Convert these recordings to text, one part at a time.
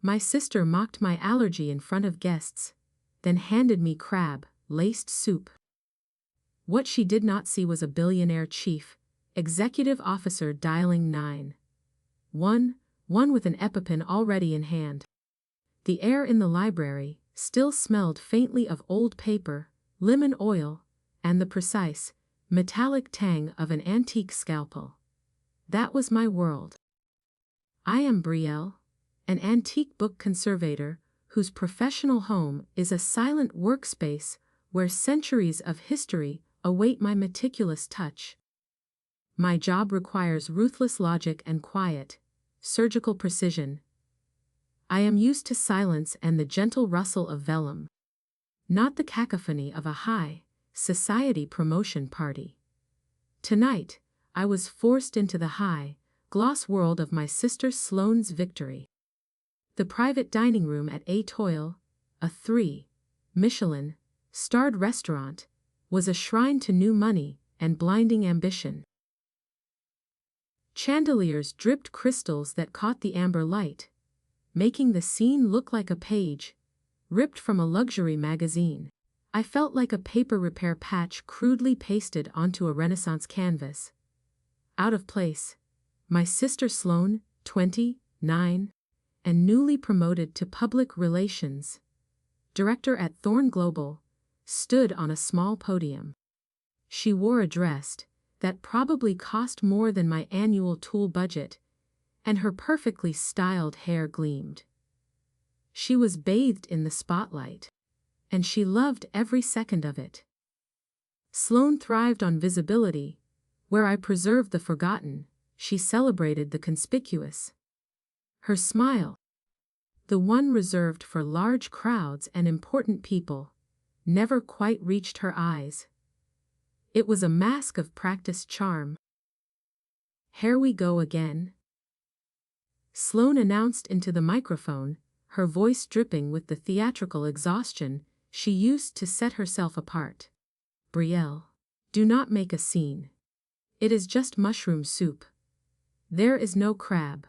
My sister mocked my allergy in front of guests, then handed me crab-laced soup. What she did not see was a billionaire chief executive officer dialing 911 with an EpiPen already in hand. The air in the library still smelled faintly of old paper, lemon oil, and the precise, metallic tang of an antique scalpel. That was my world. I am Brielle, an antique book conservator whose professional home is a silent workspace where centuries of history await my meticulous touch. My job requires ruthless logic and quiet, surgical precision. I am used to silence and the gentle rustle of vellum, not the cacophony of a high society promotion party. Tonight, I was forced into the high-gloss world of my sister Sloane's victory. The private dining room at A Toil, a 3-Michelin-starred restaurant, was a shrine to new money and blinding ambition. Chandeliers dripped crystals that caught the amber light, making the scene look like a page ripped from a luxury magazine. I felt like a paper repair patch crudely pasted onto a Renaissance canvas. Out of place, my sister Sloane, 29, and newly promoted to public relations director at Thorne Global, stood on a small podium. She wore a dress that probably cost more than my annual tool budget, and her perfectly styled hair gleamed. She was bathed in the spotlight, and she loved every second of it. Sloane thrived on visibility. Where I preserved the forgotten, she celebrated the conspicuous. Her smile, the one reserved for large crowds and important people, never quite reached her eyes. It was a mask of practiced charm. "Here we go again," Sloane announced into the microphone, her voice dripping with the theatrical exhaustion she used to set herself apart. "Brielle, do not make a scene. It is just mushroom soup. There is no crab."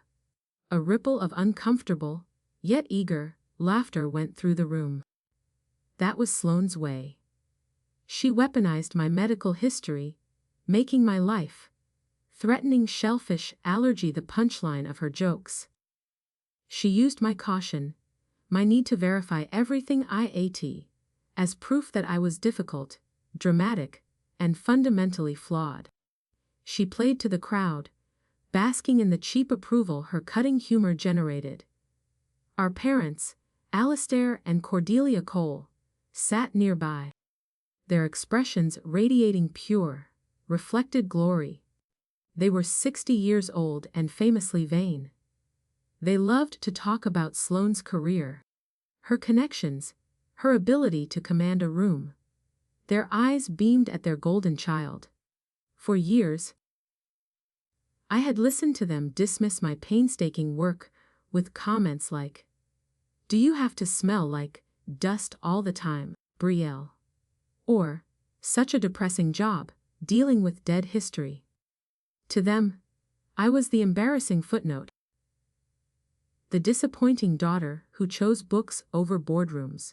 A ripple of uncomfortable, yet eager, laughter went through the room. That was Sloane's way. She weaponized my medical history, making my life-threatening shellfish allergy the punchline of her jokes. She used my caution, my need to verify everything I ate, as proof that I was difficult, dramatic, and fundamentally flawed. She played to the crowd, basking in the cheap approval her cutting humor generated. Our parents, Alistair and Cordelia Cole, sat nearby, their expressions radiating pure, reflected glory. They were 60 years old and famously vain. They loved to talk about Sloane's career, her connections, her ability to command a room. Their eyes beamed at their golden child. For years, I had listened to them dismiss my painstaking work with comments like, "Do you have to smell like dust all the time, Brielle?" Or, "Such a depressing job, dealing with dead history." To them, I was the embarrassing footnote, the disappointing daughter who chose books over boardrooms.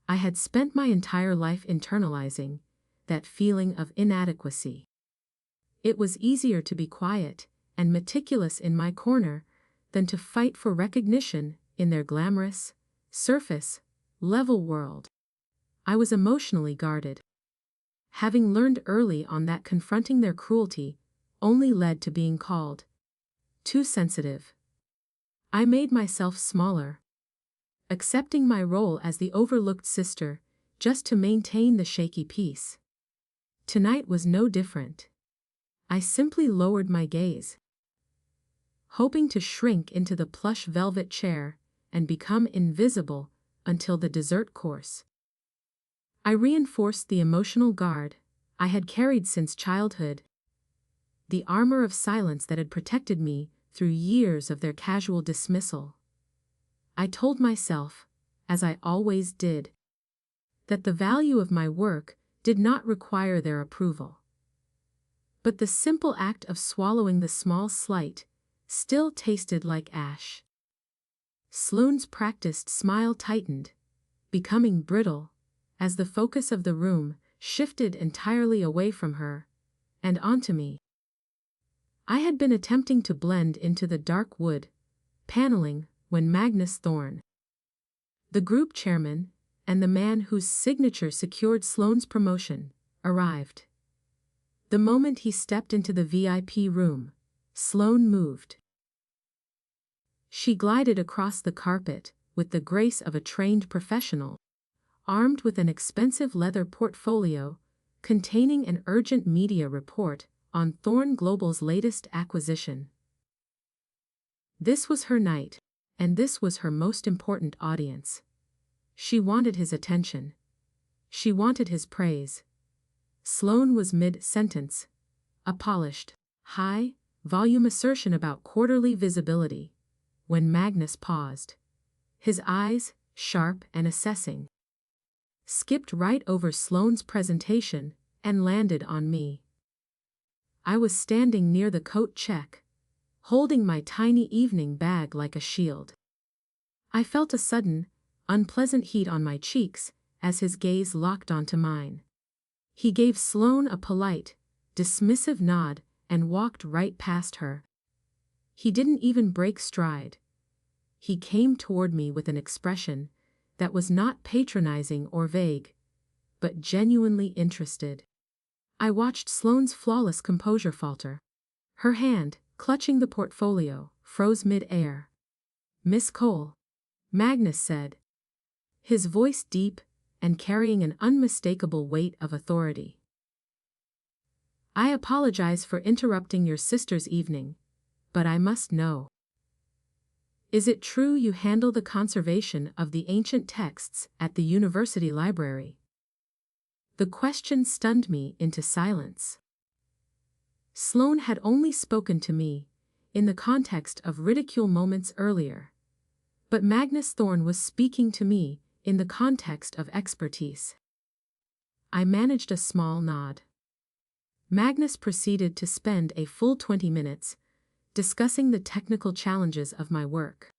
I had spent my entire life internalizing that feeling of inadequacy. It was easier to be quiet and meticulous in my corner than to fight for recognition in their glamorous, surface-level world. I was emotionally guarded, having learned early on that confronting their cruelty only led to being called too sensitive. I made myself smaller, accepting my role as the overlooked sister just to maintain the shaky peace. Tonight was no different. I simply lowered my gaze, hoping to shrink into the plush velvet chair and become invisible until the dessert course. I reinforced the emotional guard I had carried since childhood, the armor of silence that had protected me through years of their casual dismissal. I told myself, as I always did, that the value of my work did not require their approval. But the simple act of swallowing the small slight still tasted like ash. Sloane's practiced smile tightened, becoming brittle, as the focus of the room shifted entirely away from her and onto me. I had been attempting to blend into the dark wood paneling when Magnus Thorne, the group chairman and the man whose signature secured Sloane's promotion, arrived. The moment he stepped into the VIP room, Sloane moved. She glided across the carpet with the grace of a trained professional, armed with an expensive leather portfolio containing an urgent media report on Thorne Global's latest acquisition. This was her night, and this was her most important audience. She wanted his attention. She wanted his praise. Sloane was mid-sentence, a polished, high-volume assertion about quarterly visibility, when Magnus paused. His eyes, sharp and assessing, skipped right over Sloane's presentation and landed on me. I was standing near the coat check, holding my tiny evening bag like a shield. I felt a sudden, unpleasant heat on my cheeks as his gaze locked onto mine. He gave Sloane a polite, dismissive nod and walked right past her. He didn't even break stride. He came toward me with an expression that was not patronizing or vague, but genuinely interested. I watched Sloane's flawless composure falter. Her hand, clutching the portfolio, froze mid-air. "Miss Cole," Magnus said, his voice deep and carrying an unmistakable weight of authority. "I apologize for interrupting your sister's evening, but I must know. Is it true you handle the conservation of the ancient texts at the university library?" The question stunned me into silence. Sloane had only spoken to me in the context of ridicule moments earlier, but Magnus Thorne was speaking to me in the context of expertise. I managed a small nod. Magnus proceeded to spend a full 20 minutes discussing the technical challenges of my work.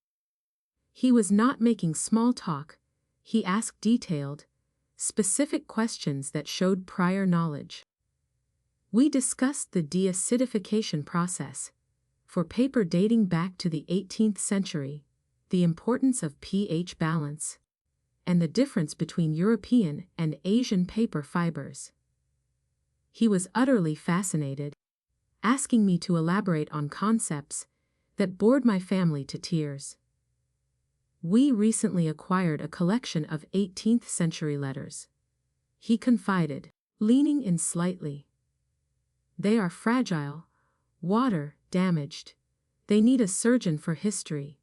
He was not making small talk. He asked detailed, specific questions that showed prior knowledge. We discussed the deacidification process for paper dating back to the 18th century, the importance of pH balance, and the difference between European and Asian paper fibers. He was utterly fascinated, asking me to elaborate on concepts that bored my family to tears. "We recently acquired a collection of 18th century letters," he confided, leaning in slightly. "They are fragile, water-damaged. They need a surgeon for history.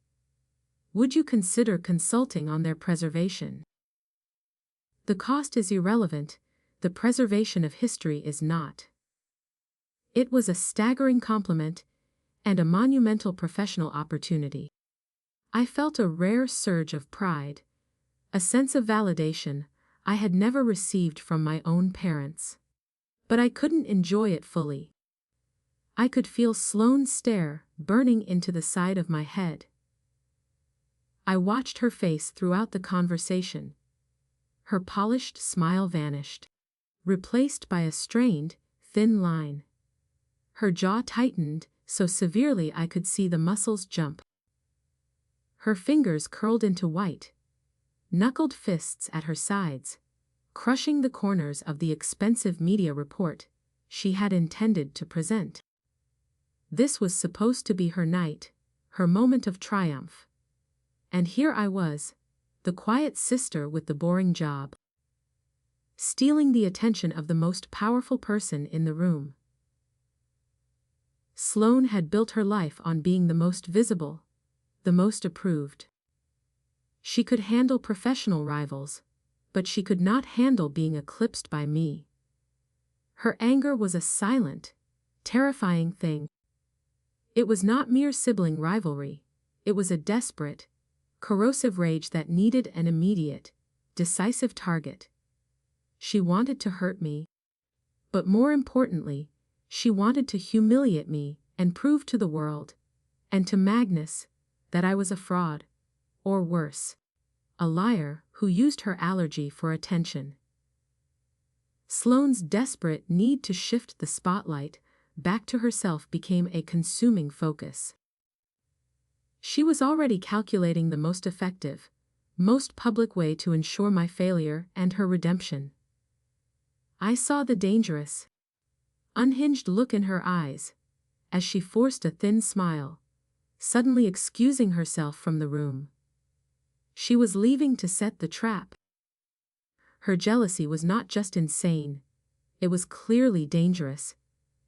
Would you consider consulting on their preservation? The cost is irrelevant, the preservation of history is not." It was a staggering compliment and a monumental professional opportunity. I felt a rare surge of pride, a sense of validation I had never received from my own parents. But I couldn't enjoy it fully. I could feel Sloane's stare burning into the side of my head. I watched her face throughout the conversation. Her polished smile vanished, replaced by a strained, thin line. Her jaw tightened so severely I could see the muscles jump. Her fingers curled into white, knuckled fists at her sides, crushing the corners of the expensive media report she had intended to present. This was supposed to be her night, her moment of triumph. And here I was, the quiet sister with the boring job, stealing the attention of the most powerful person in the room. Sloane had built her life on being the most visible, the most approved. She could handle professional rivals, but she could not handle being eclipsed by me. Her anger was a silent, terrifying thing. It was not mere sibling rivalry, it was a desperate, corrosive rage that needed an immediate, decisive target. She wanted to hurt me, but more importantly, she wanted to humiliate me and prove to the world, and to Magnus, that I was a fraud, or worse, a liar who used her allergy for attention. Sloane's desperate need to shift the spotlight back to herself became a consuming focus. She was already calculating the most effective, most public way to ensure my failure and her redemption. I saw the dangerous, unhinged look in her eyes as she forced a thin smile, suddenly excusing herself from the room. She was leaving to set the trap. Her jealousy was not just insane, it was clearly dangerous,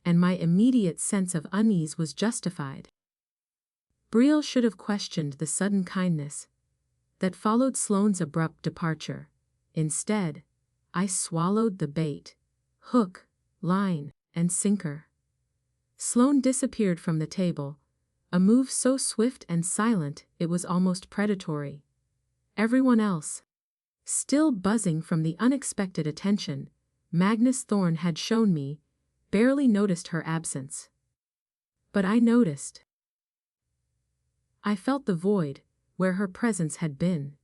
and my immediate sense of unease was justified. Brielle should have questioned the sudden kindness that followed Sloane's abrupt departure. Instead, I swallowed the bait, hook, line, and sinker. Sloane disappeared from the table, a move so swift and silent it was almost predatory. Everyone else, still buzzing from the unexpected attention Magnus Thorne had shown me, barely noticed her absence. But I noticed. I felt the void where her presence had been,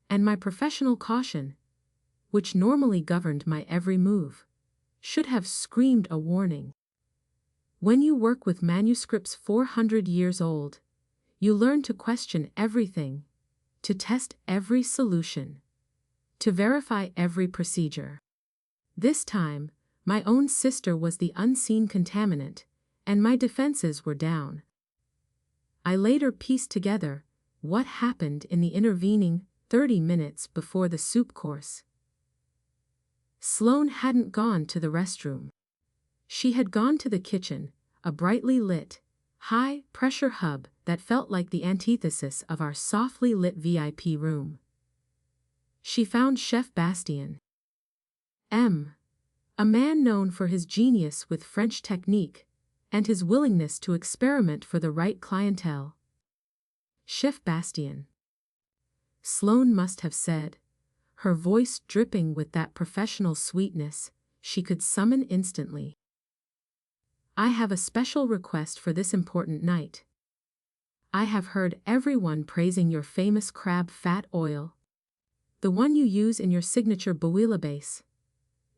and my professional caution, which normally governed my every move, should have screamed a warning. When you work with manuscripts 400 years old, you learn to question everything, to test every solution, to verify every procedure. This time, my own sister was the unseen contaminant, and my defenses were down. I later pieced together what happened in the intervening 30 minutes before the soup course. Sloane hadn't gone to the restroom. She had gone to the kitchen, a brightly lit, high-pressure hub that felt like the antithesis of our softly lit VIP room. She found Chef Bastien, a man known for his genius with French technique and his willingness to experiment for the right clientele. Chef Bastien, Sloane must have said, her voice dripping with that professional sweetness she could summon instantly. I have a special request for this important night. I have heard everyone praising your famous crab fat oil, the one you use in your signature bouillabaisse.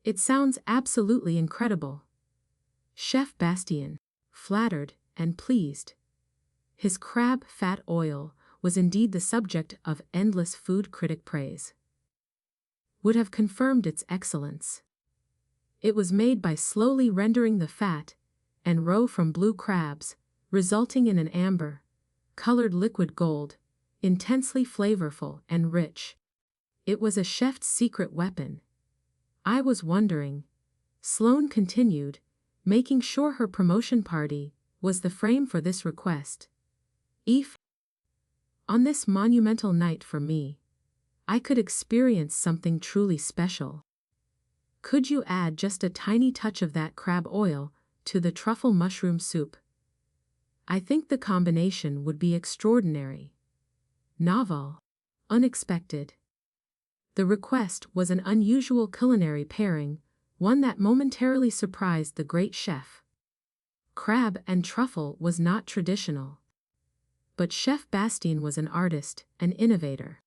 It sounds absolutely incredible. Chef Bastien, flattered and pleased. His crab fat oil was indeed the subject of endless food critic praise. Would have confirmed its excellence. It was made by slowly rendering the fat and roe from blue crabs, resulting in an amber-colored liquid gold, intensely flavorful and rich. It was a chef's secret weapon. I was wondering, Sloane continued, making sure her promotion party was the frame for this request. If, on this monumental night for me, I could experience something truly special, could you add just a tiny touch of that crab oil to the truffle mushroom soup? I think the combination would be extraordinary, novel, unexpected. The request was an unusual culinary pairing, one that momentarily surprised the great chef. Crab and truffle was not traditional. But Chef Bastien was an artist, an innovator.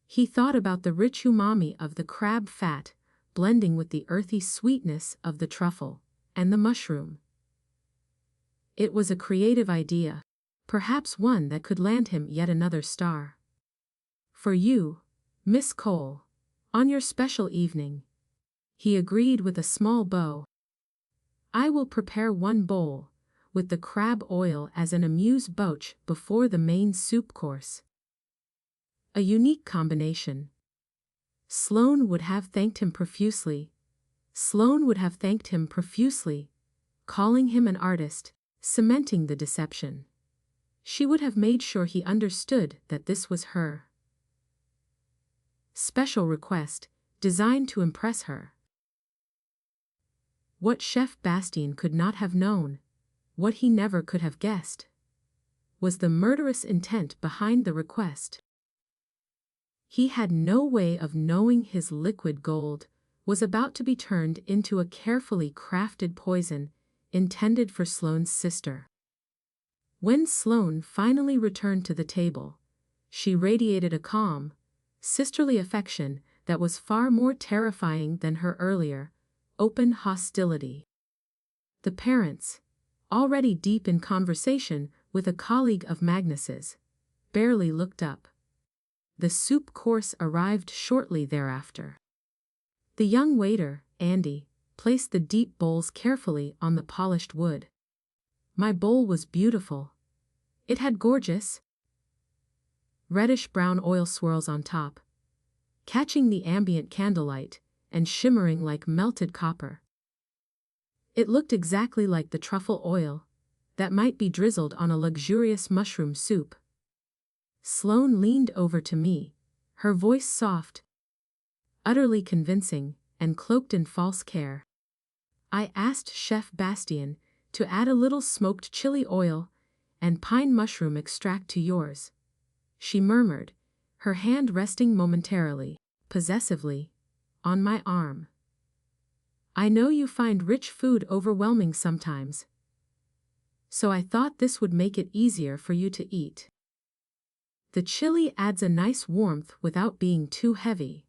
He thought about the rich umami of the crab fat, blending with the earthy sweetness of the truffle and the mushroom. It was a creative idea, perhaps one that could land him yet another star. For you, Miss Cole, on your special evening, he agreed with a small bow. I will prepare one bowl, with the crab oil as an amuse-bouche before the main soup course. A unique combination. Sloane would have thanked him profusely. Calling him an artist, cementing the deception. She would have made sure he understood that this was her special request, designed to impress her. What Chef Bastien could not have known, what he never could have guessed, was the murderous intent behind the request. He had no way of knowing his liquid gold was about to be turned into a carefully crafted poison intended for Sloane's sister. When Sloane finally returned to the table, She radiated a calm, sisterly affection that was far more terrifying than her earlier, open hostility. The parents, already deep in conversation with a colleague of Magnus's, barely looked up. The soup course arrived shortly thereafter. The young waiter, Andy, placed the deep bowls carefully on the polished wood. My bowl was beautiful. It had gorgeous, reddish-brown oil swirls on top, catching the ambient candlelight and shimmering like melted copper. It looked exactly like the truffle oil that might be drizzled on a luxurious mushroom soup. Sloane leaned over to me, her voice soft, utterly convincing, and cloaked in false care. I asked Chef Bastien to add a little smoked chili oil and pine mushroom extract to yours, she murmured, her hand resting momentarily, possessively, on my arm. I know you find rich food overwhelming sometimes, so I thought this would make it easier for you to eat. The chili adds a nice warmth without being too heavy.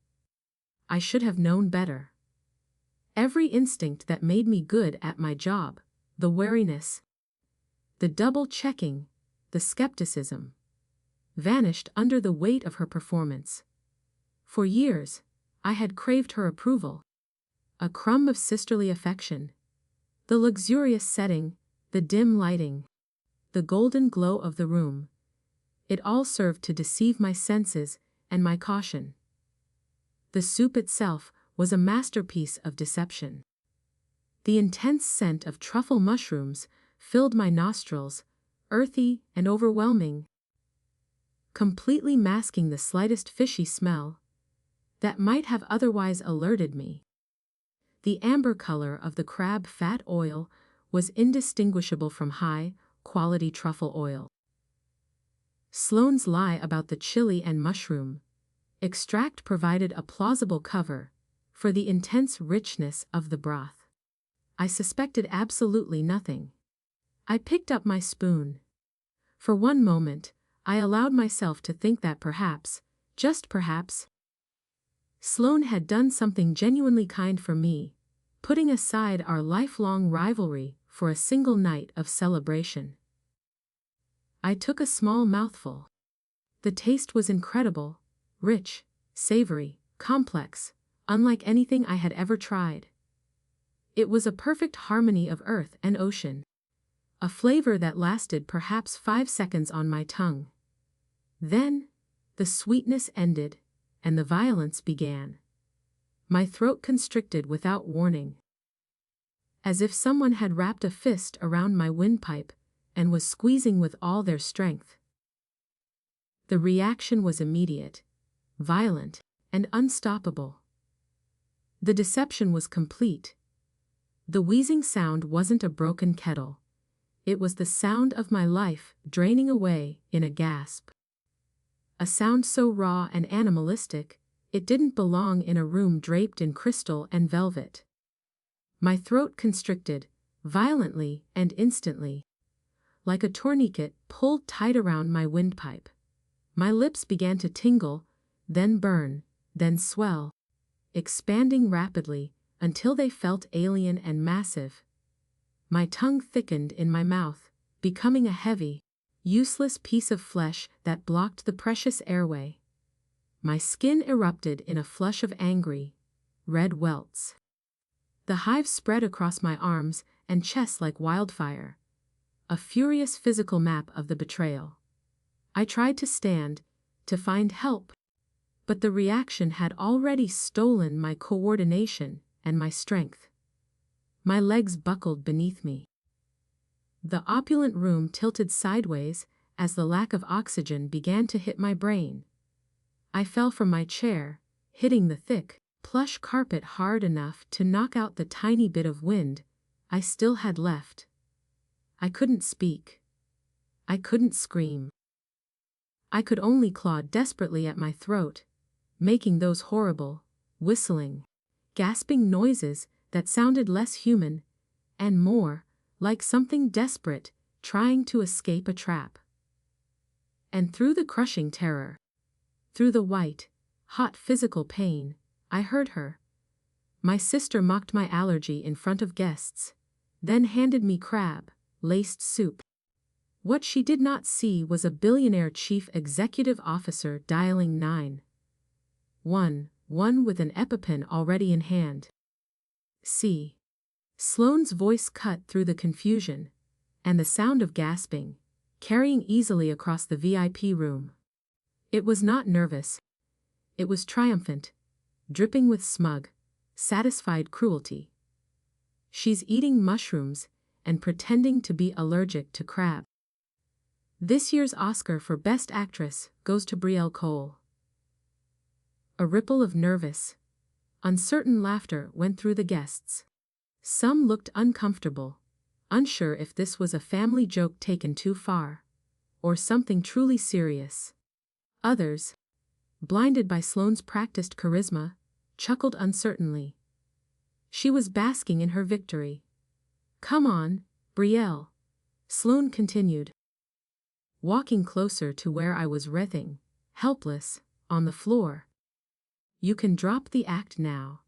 I should have known better. Every instinct that made me good at my job, the wariness, the double-checking, the skepticism, vanished under the weight of her performance. For years, I had craved her approval. A crumb of sisterly affection. The luxurious setting, the dim lighting, the golden glow of the room. It all served to deceive my senses and my caution. The soup itself was a masterpiece of deception. The intense scent of truffle mushrooms filled my nostrils, earthy and overwhelming, completely masking the slightest fishy smell that might have otherwise alerted me. The amber color of the crab fat oil was indistinguishable from high-quality truffle oil. Sloane's lie about the chili and mushroom extract provided a plausible cover for the intense richness of the broth. I suspected absolutely nothing. I picked up my spoon. For one moment, I allowed myself to think that perhaps, just perhaps, Sloane had done something genuinely kind for me, putting aside our lifelong rivalry for a single night of celebration. I took a small mouthful. The taste was incredible, rich, savory, complex, unlike anything I had ever tried. It was a perfect harmony of earth and ocean, a flavor that lasted perhaps 5 seconds on my tongue. Then, the sweetness ended, and the violence began. My throat constricted without warning, as if someone had wrapped a fist around my windpipe and was squeezing with all their strength. The reaction was immediate, violent, and unstoppable. The deception was complete. The wheezing sound wasn't a broken kettle. It was the sound of my life draining away in a gasp. A sound so raw and animalistic, it didn't belong in a room draped in crystal and velvet. My throat constricted, violently and instantly, like a tourniquet pulled tight around my windpipe. My lips began to tingle, then burn, then swell, expanding rapidly until they felt alien and massive. My tongue thickened in my mouth, becoming a heavy, useless piece of flesh that blocked the precious airway. My skin erupted in a flush of angry, red welts. The hives spread across my arms and chest like wildfire, a furious physical map of the betrayal. I tried to stand, to find help, but the reaction had already stolen my coordination and my strength. My legs buckled beneath me. The opulent room tilted sideways as the lack of oxygen began to hit my brain. I fell from my chair, hitting the thick, plush carpet hard enough to knock out the tiny bit of wind I still had left. I couldn't speak. I couldn't scream. I could only claw desperately at my throat, making those horrible, whistling, gasping noises that sounded less human, and more like something desperate trying to escape a trap. And through the crushing terror, Through the white, hot physical pain, I heard her. My sister mocked my allergy in front of guests, then handed me crab-laced soup. What she did not see was a billionaire chief executive officer dialing 911 with an EpiPen already in hand. See. Sloane's voice cut through the confusion, and the sound of gasping, carrying easily across the VIP room. It was not nervous. It was triumphant, dripping with smug, satisfied cruelty. She's eating mushrooms and pretending to be allergic to crab. This year's Oscar for Best Actress goes to Brielle Cole. A ripple of nervous, uncertain laughter went through the guests. Some looked uncomfortable, unsure if this was a family joke taken too far, or something truly serious. Others, blinded by Sloane's practiced charisma, chuckled uncertainly. She was basking in her victory. "Come on, Brielle," Sloane continued, walking closer to where I was writhing, helpless, on the floor. "You can drop the act now.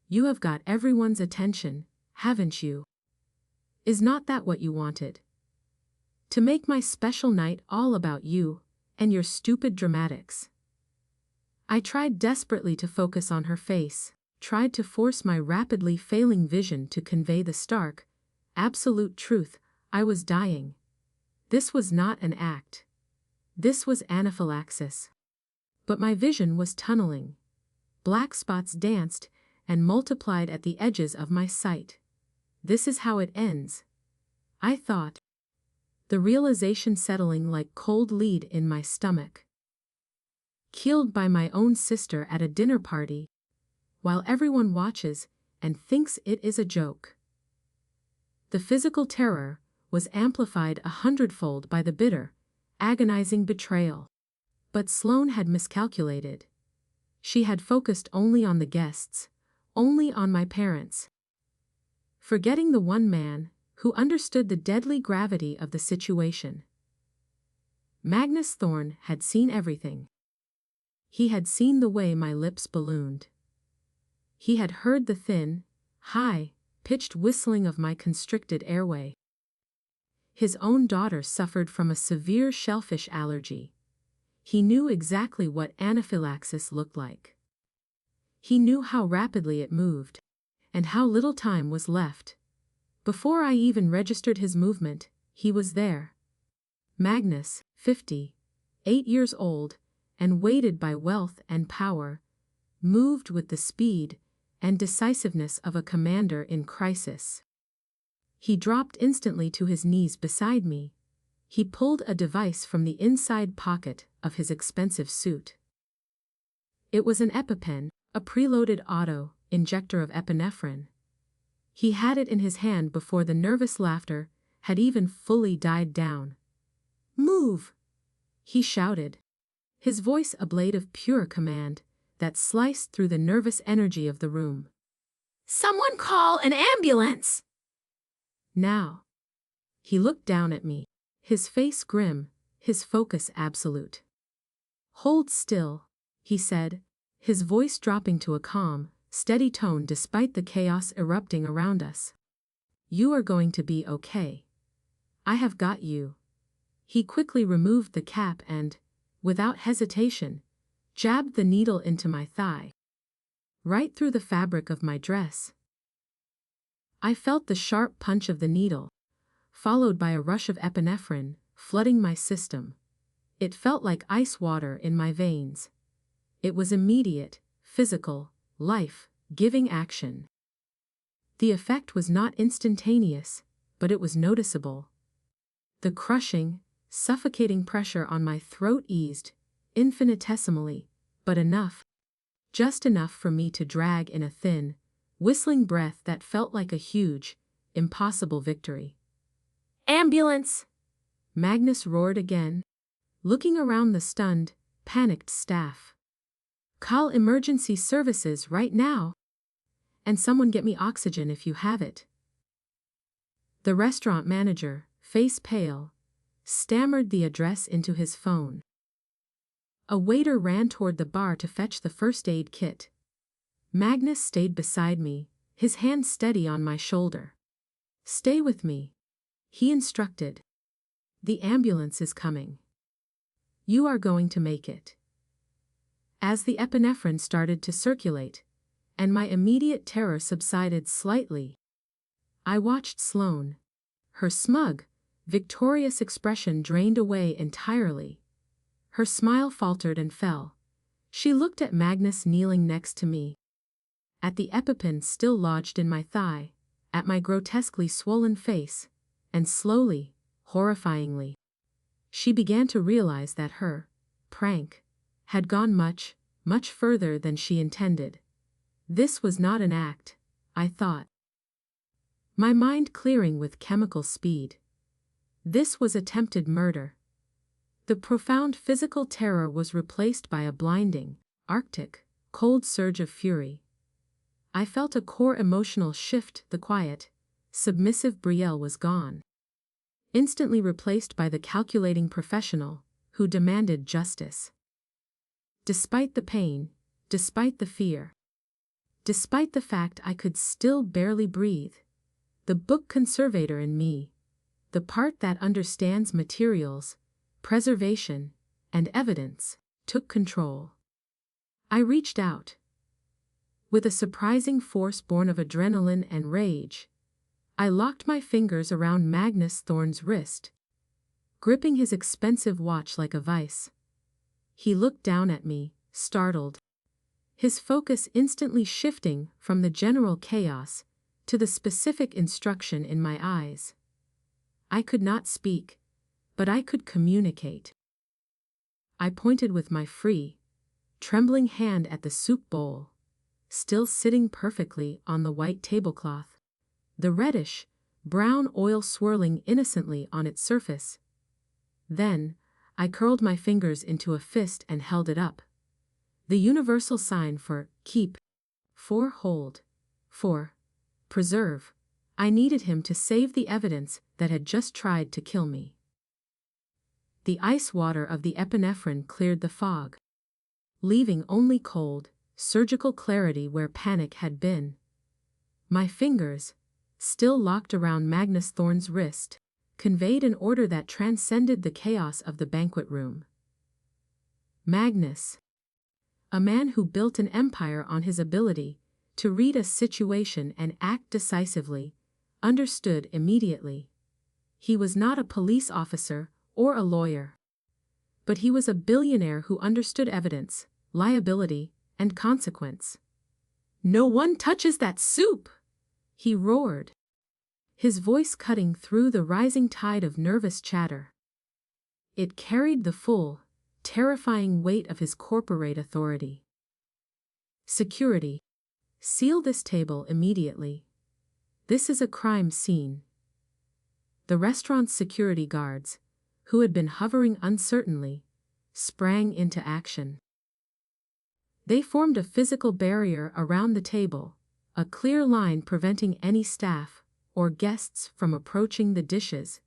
You have got everyone's attention, haven't you? Is not that what you wanted? To make my special night all about you and your stupid dramatics?" I tried desperately to focus on her face, tried to force my rapidly failing vision to convey the stark, absolute truth. I was dying. This was not an act. This was anaphylaxis. But my vision was tunneling. Black spots danced and multiplied at the edges of my sight. This is how it ends, I thought, the realization settling like cold lead in my stomach. Killed by my own sister at a dinner party, while everyone watches and thinks it is a joke. The physical terror was amplified 100-fold by the bitter, agonizing betrayal. But Sloane had miscalculated. She had focused only on the guests, only on my parents, forgetting the one man who understood the deadly gravity of the situation. Magnus Thorne had seen everything. He had seen the way my lips ballooned. He had heard the thin, high-pitched whistling of my constricted airway. His own daughter suffered from a severe shellfish allergy. He knew exactly what anaphylaxis looked like. He knew how rapidly it moved, and how little time was left. Before I even registered his movement, he was there. Magnus, 58 years old, and weighted by wealth and power, moved with the speed and decisiveness of a commander in crisis. He dropped instantly to his knees beside me. He pulled a device from the inside pocket of his expensive suit. It was an EpiPen, a preloaded auto-injector of epinephrine. He had it in his hand before the nervous laughter had even fully died down. "Move!" he shouted, his voice a blade of pure command that sliced through the nervous energy of the room. "Someone call an ambulance!" Now. He looked down at me, his face grim, his focus absolute. "Hold still," he said, his voice dropping to a calm, steady tone despite the chaos erupting around us. "You are going to be okay. I have got you." He quickly removed the cap and, without hesitation, jabbed the needle into my thigh, right through the fabric of my dress. I felt the sharp punch of the needle, followed by a rush of epinephrine flooding my system. It felt like ice water in my veins. It was immediate, physical, life-giving action. The effect was not instantaneous, but it was noticeable. The crushing, suffocating pressure on my throat eased, infinitesimally, but enough, just enough for me to drag in a thin, whistling breath that felt like a huge, impossible victory. "Ambulance!" Magnus roared again, looking around the stunned, panicked staff. "Call emergency services right now. And someone get me oxygen if you have it." The restaurant manager, face pale, stammered the address into his phone. A waiter ran toward the bar to fetch the first aid kit. Magnus stayed beside me, his hand steady on my shoulder. "Stay with me," he instructed. "The ambulance is coming. You are going to make it." As the epinephrine started to circulate, and my immediate terror subsided slightly, I watched Sloane. Her smug, victorious expression drained away entirely. Her smile faltered and fell. She looked at Magnus kneeling next to me, at the EpiPen still lodged in my thigh, at my grotesquely swollen face, and slowly, horrifyingly, she began to realize that her prank had gone much, much further than she intended. This was not an act, I thought, my mind clearing with chemical speed. This was attempted murder. The profound physical terror was replaced by a blinding, arctic, cold surge of fury. I felt a core emotional shift. The quiet, submissive Brielle was gone, instantly replaced by the calculating professional, who demanded justice. Despite the pain, despite the fear, despite the fact I could still barely breathe, the book conservator in me, the part that understands materials, preservation, and evidence, took control. I reached out. With a surprising force born of adrenaline and rage, I locked my fingers around Magnus Thorne's wrist, gripping his expensive watch like a vice. He looked down at me, startled, his focus instantly shifting from the general chaos to the specific instruction in my eyes. I could not speak, but I could communicate. I pointed with my free, trembling hand at the soup bowl, still sitting perfectly on the white tablecloth, the reddish, brown oil swirling innocently on its surface. Then, I curled my fingers into a fist and held it up. The universal sign for keep, for hold, for preserve. I needed him to save the evidence that had just tried to kill me. The ice water of the epinephrine cleared the fog, leaving only cold, surgical clarity where panic had been. My fingers, still locked around Magnus Thorne's wrist, conveyed an order that transcended the chaos of the banquet room. Magnus, a man who built an empire on his ability to read a situation and act decisively, understood immediately. He was not a police officer or a lawyer, but he was a billionaire who understood evidence, liability, and consequence. "No one touches that soup!" he roared, his voice cutting through the rising tide of nervous chatter. It carried the full, terrifying weight of his corporate authority. "Security, seal this table immediately. This is a crime scene." The restaurant's security guards, who had been hovering uncertainly, sprang into action. They formed a physical barrier around the table, a clear line preventing any staff or guests from approaching the dishes,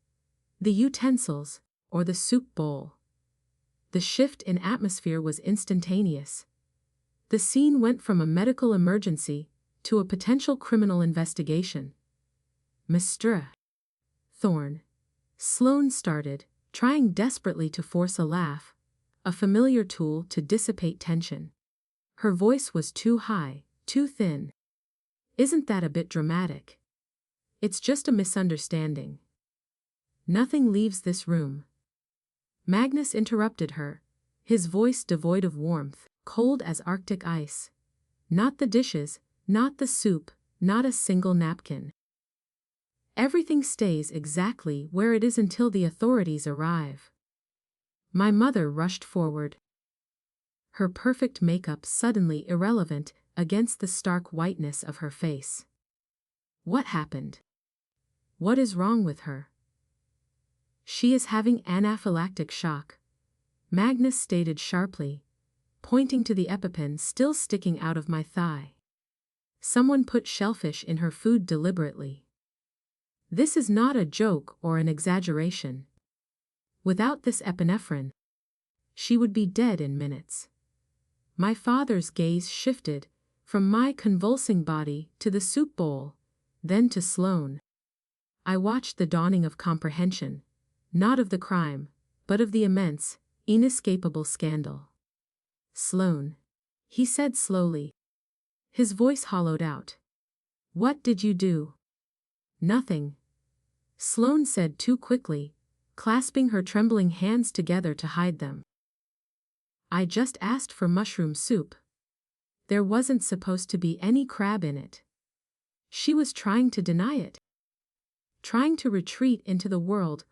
the utensils, or the soup bowl. The shift in atmosphere was instantaneous. The scene went from a medical emergency to a potential criminal investigation. "Mr. Thorne," Sloane started, trying desperately to force a laugh, a familiar tool to dissipate tension. Her voice was too high, too thin. "Isn't that a bit dramatic? It's just a misunderstanding. Nothing leaves this room." Magnus interrupted her, his voice devoid of warmth, cold as Arctic ice. "Not the dishes, not the soup, not a single napkin. Everything stays exactly where it is until the authorities arrive." My mother rushed forward, her perfect makeup suddenly irrelevant against the stark whiteness of her face. "What happened? What is wrong with her?" "She is having anaphylactic shock," Magnus stated sharply, pointing to the EpiPen still sticking out of my thigh. "Someone put shellfish in her food deliberately. This is not a joke or an exaggeration. Without this epinephrine, she would be dead in minutes. My father's gaze shifted from my convulsing body to the soup bowl, then to Sloane. I watched the dawning of comprehension, not of the crime, but of the immense, inescapable scandal. Sloane, he said slowly. His voice hollowed out. What did you do? Nothing. Sloane said too quickly, clasping her trembling hands together to hide them. I just asked for mushroom soup. There wasn't supposed to be any crab in it. She was trying to deny it. Trying to retreat into the world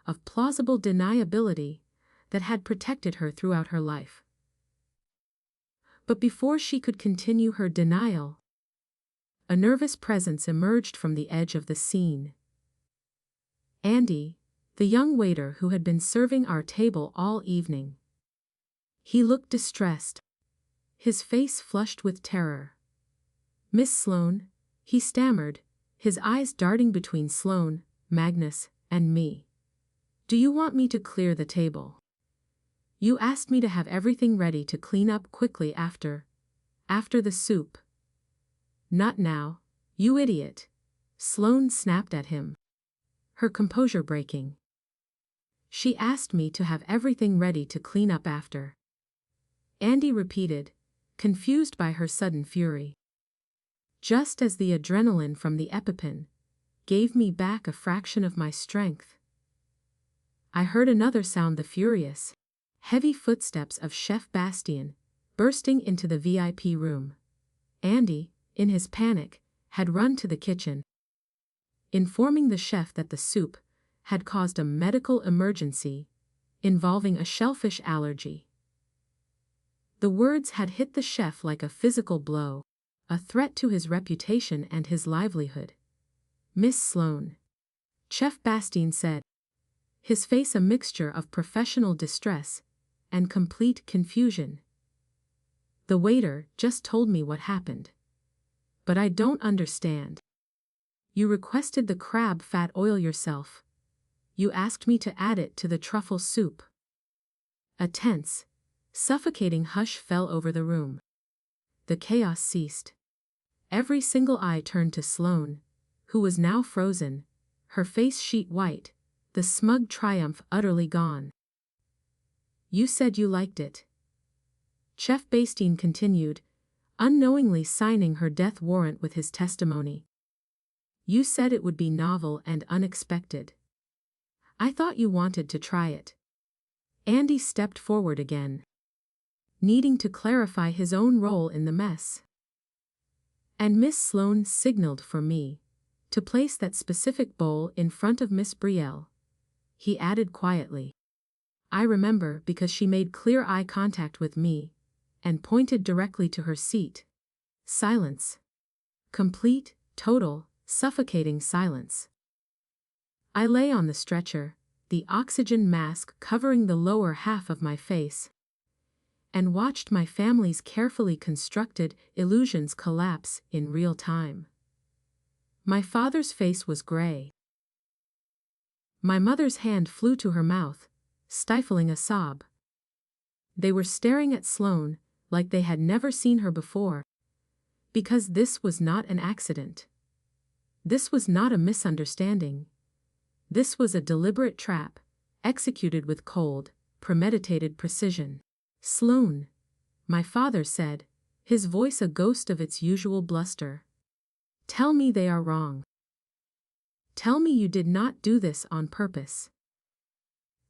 of plausible deniability that had protected her throughout her life. But before she could continue her denial, a nervous presence emerged from the edge of the scene. Andy, the young waiter who had been serving our table all evening. He looked distressed, his face flushed with terror. Miss Sloane, he stammered, his eyes darting between Sloane, Magnus, and me. Do you want me to clear the table? You asked me to have everything ready to clean up quickly after the soup. Not now, you idiot, Sloane snapped at him, her composure breaking. She asked me to have everything ready to clean up after. Andy repeated, confused by her sudden fury. Just as the adrenaline from the EpiPen gave me back a fraction of my strength, I heard another sound, the furious, heavy footsteps of Chef Bastien, bursting into the VIP room. Andy, in his panic, had run to the kitchen, informing the chef that the soup had caused a medical emergency involving a shellfish allergy. The words had hit the chef like a physical blow, a threat to his reputation and his livelihood. Miss Sloane, Chef Bastien said, his face a mixture of professional distress and complete confusion. The waiter just told me what happened. But I don't understand. You requested the crab fat oil yourself. You asked me to add it to the truffle soup. A tense, suffocating hush fell over the room. The chaos ceased. Every single eye turned to Sloane, who was now frozen, her face sheet white, the smug triumph utterly gone. You said you liked it. Chef Bastien continued, unknowingly signing her death warrant with his testimony. You said it would be novel and unexpected. I thought you wanted to try it. Andy stepped forward again, needing to clarify his own role in the mess. And Miss Sloane signaled for me to place that specific bowl in front of Miss Brielle. He added quietly. I remember because she made clear eye contact with me and pointed directly to her seat. Silence. Complete, total, suffocating silence. I lay on the stretcher, the oxygen mask covering the lower half of my face, and watched my family's carefully constructed illusions collapse in real time. My father's face was gray. My mother's hand flew to her mouth, stifling a sob. They were staring at Sloane like they had never seen her before, because this was not an accident. This was not a misunderstanding. This was a deliberate trap, executed with cold, premeditated precision. Sloane, my father said, his voice a ghost of its usual bluster. Tell me they are wrong. Tell me you did not do this on purpose.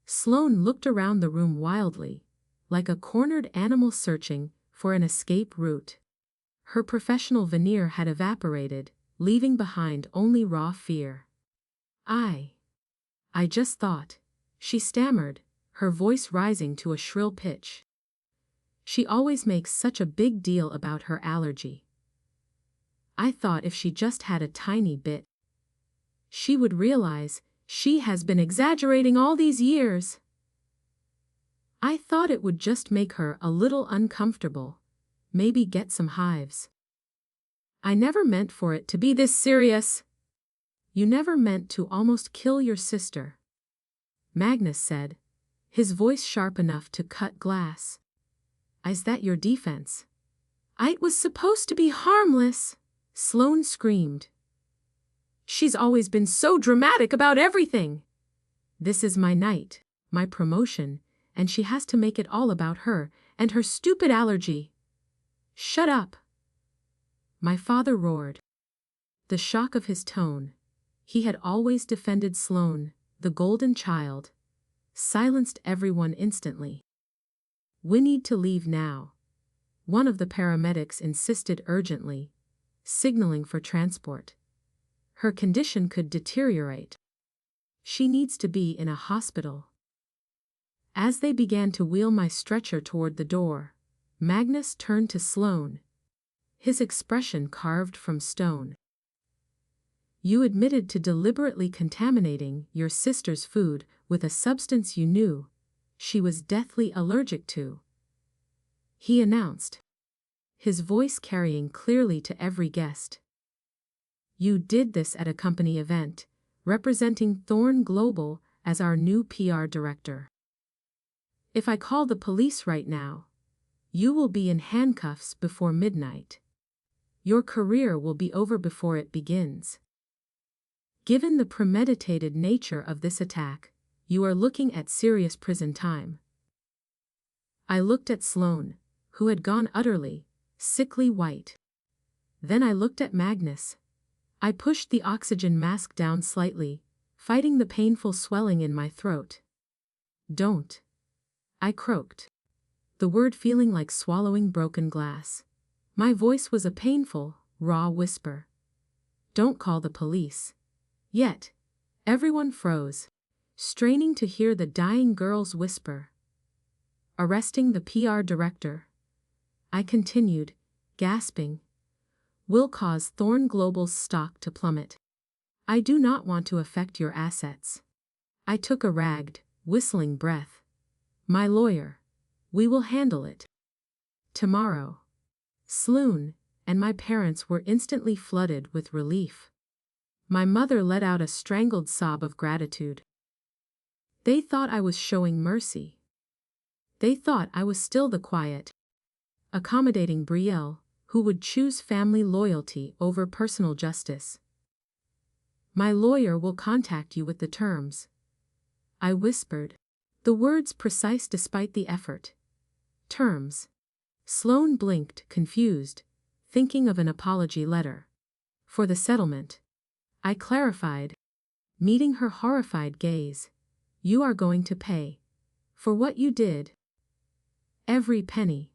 Sloane looked around the room wildly, like a cornered animal searching for an escape route. Her professional veneer had evaporated, leaving behind only raw fear. I just thought, she stammered, her voice rising to a shrill pitch. She always makes such a big deal about her allergy. I thought if she just had a tiny bit, she would realize she has been exaggerating all these years. I thought it would just make her a little uncomfortable, maybe get some hives. I never meant for it to be this serious. You never meant to almost kill your sister, Magnus said, his voice sharp enough to cut glass. Is that your defense? It was supposed to be harmless, Sloane screamed. She's always been so dramatic about everything. This is my night, my promotion, and she has to make it all about her and her stupid allergy. Shut up, my father roared. The shock of his tone, he had always defended Sloane, the golden child, silenced everyone instantly. We need to leave now, one of the paramedics insisted urgently, signaling for transport. Her condition could deteriorate. She needs to be in a hospital. As they began to wheel my stretcher toward the door, Magnus turned to Sloane, his expression carved from stone. You admitted to deliberately contaminating your sister's food with a substance you knew she was deathly allergic to, he announced, his voice carrying clearly to every guest. You did this at a company event, representing Thorne Global as our new PR director. If I call the police right now, you will be in handcuffs before midnight. Your career will be over before it begins. Given the premeditated nature of this attack, you are looking at serious prison time. I looked at Sloane, who had gone utterly, sickly white. Then I looked at Magnus. I pushed the oxygen mask down slightly, fighting the painful swelling in my throat. Don't, I croaked, the word feeling like swallowing broken glass. My voice was a painful, raw whisper. Don't call the police. Yet, everyone froze, straining to hear the dying girl's whisper. Arresting the PR director, I continued, gasping, will cause Thorne Global's stock to plummet. I do not want to affect your assets. I took a ragged, whistling breath. My lawyer. We will handle it. Tomorrow. Sloane and my parents were instantly flooded with relief. My mother let out a strangled sob of gratitude. They thought I was showing mercy. They thought I was still the quiet, accommodating Brielle, who would choose family loyalty over personal justice. My lawyer will contact you with the terms, I whispered, the words precise despite the effort. Terms. Sloane blinked, confused, thinking of an apology letter. For the settlement. I clarified, meeting her horrified gaze. You are going to pay. For what you did. Every penny.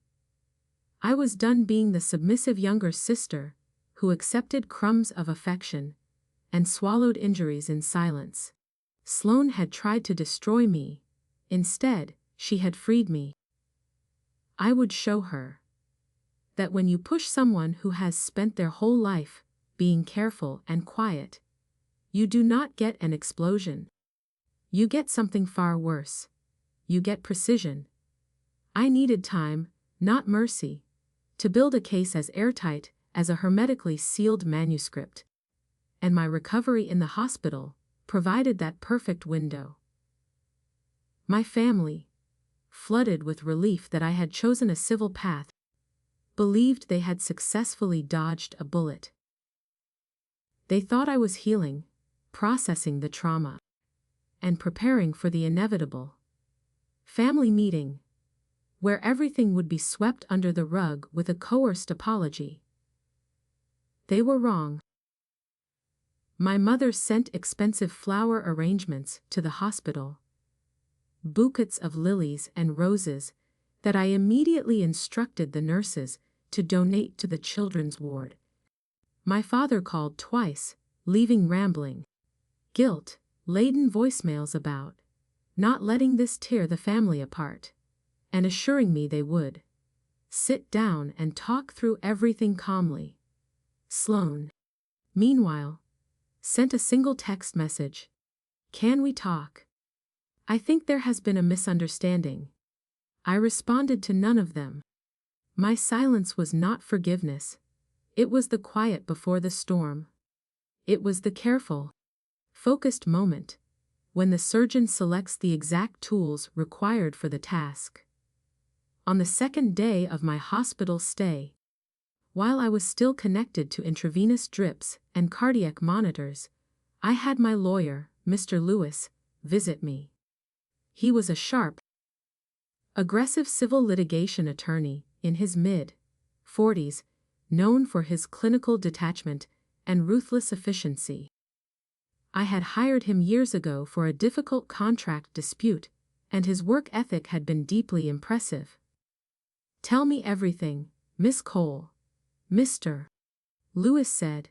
I was done being the submissive younger sister, who accepted crumbs of affection, and swallowed injuries in silence. Sloane had tried to destroy me. Instead, she had freed me. I would show her that when you push someone who has spent their whole life being careful and quiet, you do not get an explosion. You get something far worse. You get precision. I needed time, not mercy, to build a case as airtight as a hermetically sealed manuscript. And my recovery in the hospital provided that perfect window. My family, flooded with relief that I had chosen a civil path, believed they had successfully dodged a bullet. They thought I was healing, processing the trauma, and preparing for the inevitable family meeting, where everything would be swept under the rug with a coerced apology. They were wrong. My mother sent expensive flower arrangements to the hospital, bouquets of lilies and roses that I immediately instructed the nurses to donate to the children's ward. My father called twice, leaving rambling, guilt-laden voicemails about not letting this tear the family apart, and assuring me they would sit down and talk through everything calmly. Sloane, meanwhile, sent a single text message. Can we talk? I think there has been a misunderstanding. I responded to none of them. My silence was not forgiveness. It was the quiet before the storm. It was the careful, focused moment when the surgeon selects the exact tools required for the task. On the second day of my hospital stay, while I was still connected to intravenous drips and cardiac monitors, I had my lawyer, Mr. Lewis, visit me. He was a sharp, aggressive civil litigation attorney in his mid-40s, known for his clinical detachment and ruthless efficiency. I had hired him years ago for a difficult contract dispute, and his work ethic had been deeply impressive. "Tell me everything, Miss Cole," Mr. Lewis said,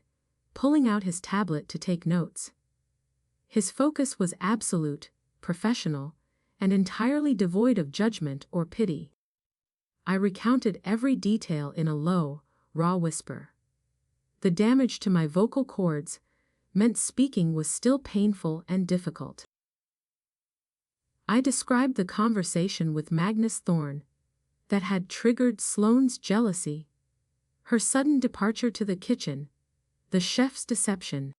pulling out his tablet to take notes. His focus was absolute, professional, and entirely devoid of judgment or pity. I recounted every detail in a low, raw whisper. The damage to my vocal cords meant speaking was still painful and difficult. I described the conversation with Magnus Thorne that had triggered Sloane's jealousy, her sudden departure to the kitchen, the chef's deception,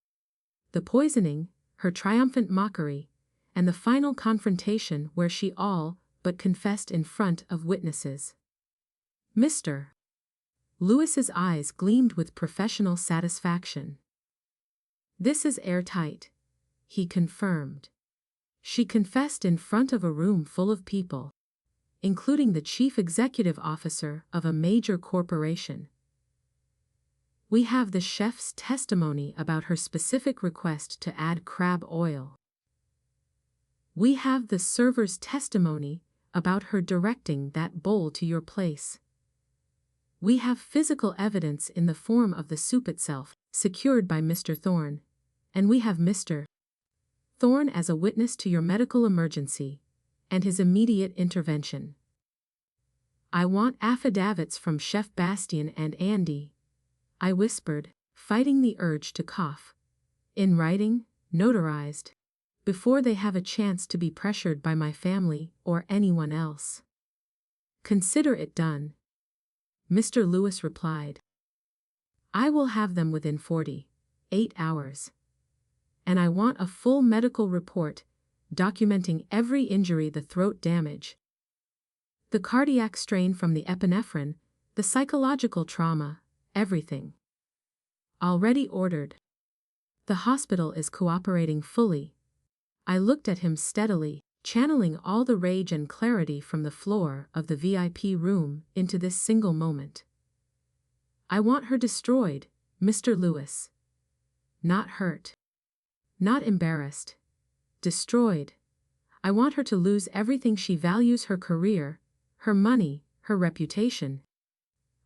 the poisoning, her triumphant mockery, and the final confrontation where she all but confessed in front of witnesses. Mr. Lewis's eyes gleamed with professional satisfaction. "This is airtight," he confirmed. "She confessed in front of a room full of people, including the chief executive officer of a major corporation. We have the chef's testimony about her specific request to add crab oil. We have the server's testimony about her directing that bowl to your place. We have physical evidence in the form of the soup itself, secured by Mr. Thorne, and we have Mr. Thorne as a witness to your medical emergency and his immediate intervention. I want affidavits from Chef Bastien and Andy," I whispered, fighting the urge to cough. "In writing, notarized, before they have a chance to be pressured by my family or anyone else." "Consider it done," Mr. Lewis replied. "I will have them within 48 hours. And I want a full medical report documenting every injury, the throat damage, the cardiac strain from the epinephrine, the psychological trauma, everything." "Already ordered. The hospital is cooperating fully." I looked at him steadily, channeling all the rage and clarity from the floor of the VIP room into this single moment. "I want her destroyed, Mr. Lewis. Not hurt. Not embarrassed. Destroyed. I want her to lose everything she values, her career, her money, her reputation.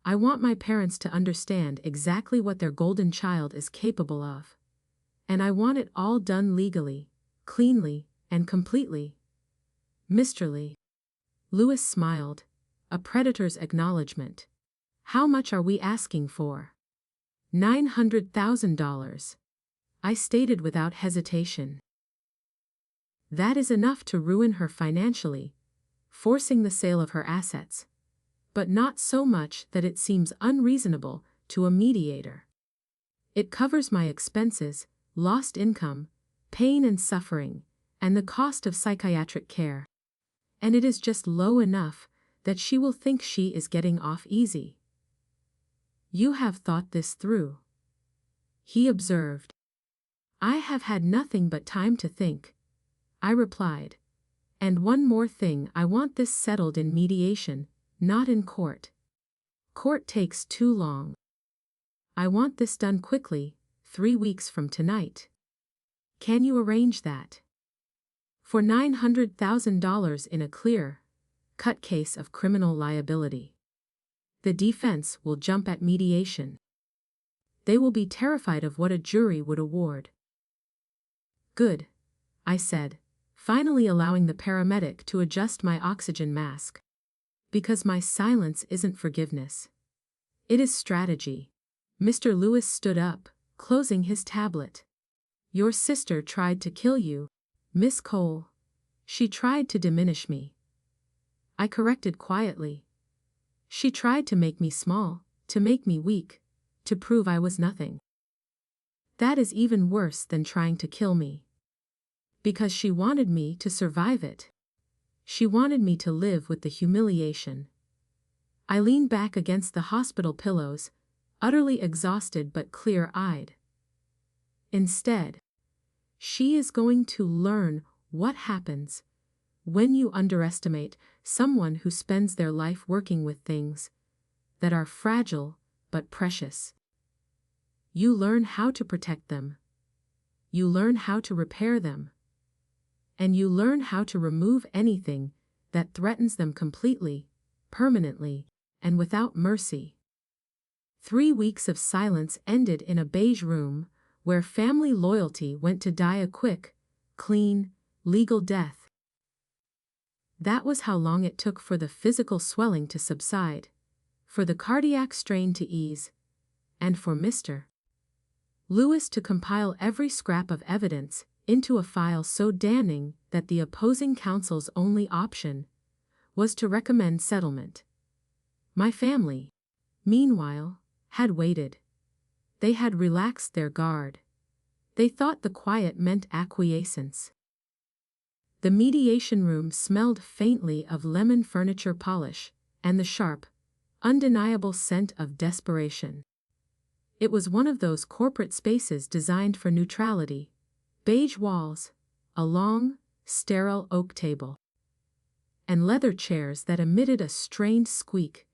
I want my parents to understand exactly what their golden child is capable of. And I want it all done legally, cleanly, and completely." "Mr. Lewis smiled, a predator's acknowledgement. "How much are we asking for?" $900,000. I stated without hesitation. "That is enough to ruin her financially, forcing the sale of her assets, but not so much that it seems unreasonable to a mediator. It covers my expenses, lost income, pain and suffering, and the cost of psychiatric care. And it is just low enough that she will think she is getting off easy." "You have thought this through," he observed. "I have had nothing but time to think," I replied. "And one more thing, I want this settled in mediation, not in court. Court takes too long. I want this done quickly, 3 weeks from tonight. Can you arrange that? For $900,000 in a clear-cut case of criminal liability. The defense will jump at mediation. They will be terrified of what a jury would award." "Good," I said, finally allowing the paramedic to adjust my oxygen mask. "Because my silence isn't forgiveness. It is strategy." Mr. Lewis stood up, closing his tablet. "Your sister tried to kill you, Miss Cole. She tried to diminish me." I corrected quietly. "She tried to make me small, to make me weak, to prove I was nothing. That is even worse than trying to kill me." Because she wanted me to survive it. She wanted me to live with the humiliation. I leaned back against the hospital pillows, utterly exhausted but clear-eyed. Instead, she is going to learn what happens when you underestimate someone who spends their life working with things that are fragile but precious. You learn how to protect them. You learn how to repair them. And you learn how to remove anything that threatens them completely, permanently, and without mercy. 3 weeks of silence ended in a beige room where family loyalty went to die a quick, clean, legal death. That was how long it took for the physical swelling to subside, for the cardiac strain to ease, and for Mr. Lewis to compile every scrap of evidence into a file so damning that the opposing counsel's only option was to recommend settlement. My family, meanwhile, had waited. They had relaxed their guard. They thought the quiet meant acquiescence. The mediation room smelled faintly of lemon furniture polish and the sharp, undeniable scent of desperation. It was one of those corporate spaces designed for neutrality, beige walls, a long, sterile oak table, and leather chairs that emitted a strained squeak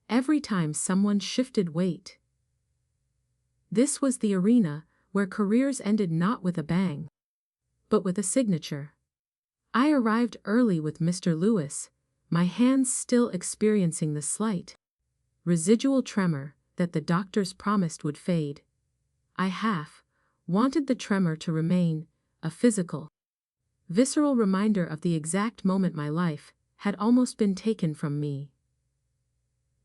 every time someone shifted weight. This was the arena where careers ended not with a bang, but with a signature. I arrived early with Mr. Lewis, my hands still experiencing the slight, residual tremor that the doctors promised would fade. I wanted the tremor to remain a physical, visceral reminder of the exact moment my life had almost been taken from me.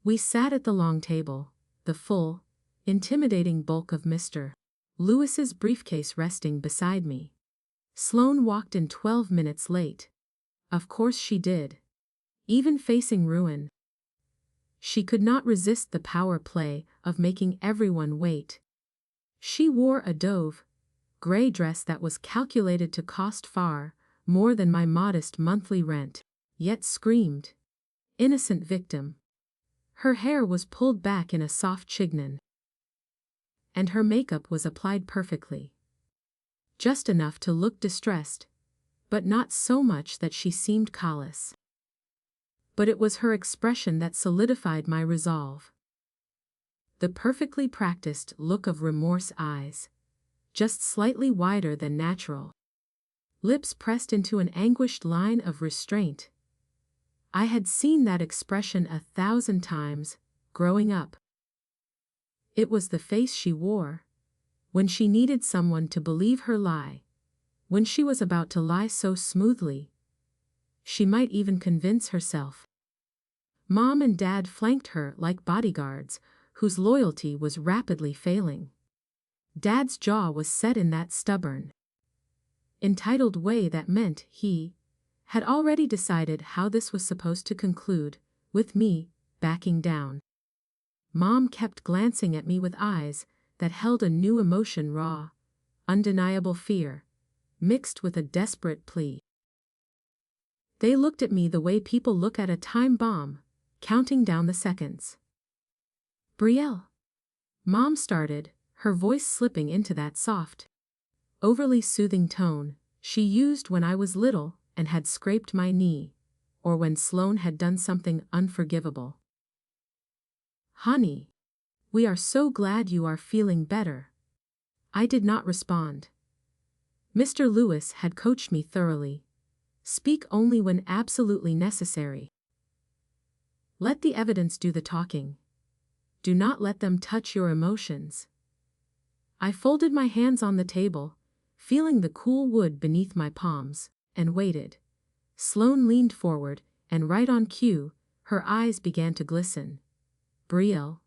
We sat at the long table, the full, intimidating bulk of Mr. Lewis's briefcase resting beside me. Sloane walked in 12 minutes late. Of course she did. Even facing ruin, she could not resist the power play of making everyone wait. She wore a dove, gray dress that was calculated to cost far more than my modest monthly rent, yet screamed, innocent victim. Her hair was pulled back in a soft chignon, and her makeup was applied perfectly. Just enough to look distressed, but not so much that she seemed callous. But it was her expression that solidified my resolve. The perfectly practiced look of remorse eyes, just slightly wider than natural. Lips pressed into an anguished line of restraint. I had seen that expression 1,000 times, growing up. It was the face she wore when she needed someone to believe her lie, when she was about to lie so smoothly she might even convince herself. Mom and Dad flanked her like bodyguards whose loyalty was rapidly failing. Dad's jaw was set in that stubborn, entitled way that meant he had already decided how this was supposed to conclude, with me backing down. Mom kept glancing at me with eyes that held a new emotion, raw, undeniable fear, mixed with a desperate plea. They looked at me the way people look at a time bomb, counting down the seconds. Brielle. Mom started, her voice slipping into that soft, overly soothing tone she used when I was little and had scraped my knee, or when Sloane had done something unforgivable. Honey, we are so glad you are feeling better. I did not respond. Mr. Lewis had coached me thoroughly. Speak only when absolutely necessary. Let the evidence do the talking. Do not let them touch your emotions. I folded my hands on the table, feeling the cool wood beneath my palms, and waited. Sloane leaned forward, and right on cue, her eyes began to glisten. Brielle,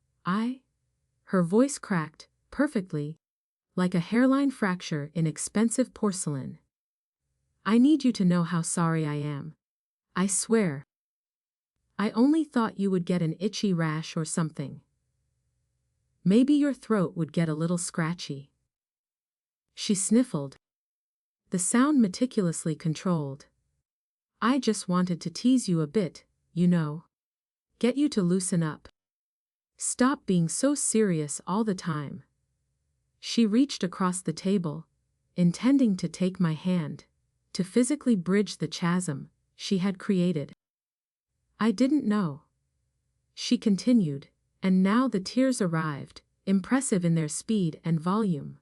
her voice cracked, perfectly, like a hairline fracture in expensive porcelain. I need you to know how sorry I am. I swear. I only thought you would get an itchy rash or something. Maybe your throat would get a little scratchy. She sniffled. the sound meticulously controlled. I just wanted to tease you a bit, you know. Get you to loosen up. Stop being so serious all the time. She reached across the table, intending to take my hand, to physically bridge the chasm she had created. I didn't know. She continued, and now the tears arrived, impressive in their speed and volume.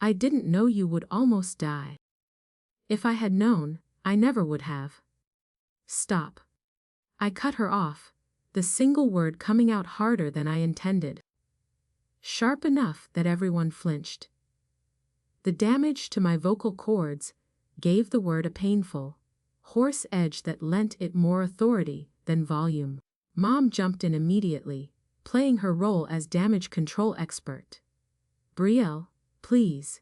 I didn't know you would almost die. If I had known, I never would have. Stop. I cut her off, the single word coming out harder than I intended. Sharp enough that everyone flinched. The damage to my vocal cords gave the word a painful, hoarse edge that lent it more authority than volume. Mom jumped in immediately, playing her role as damage control expert. Brielle, please.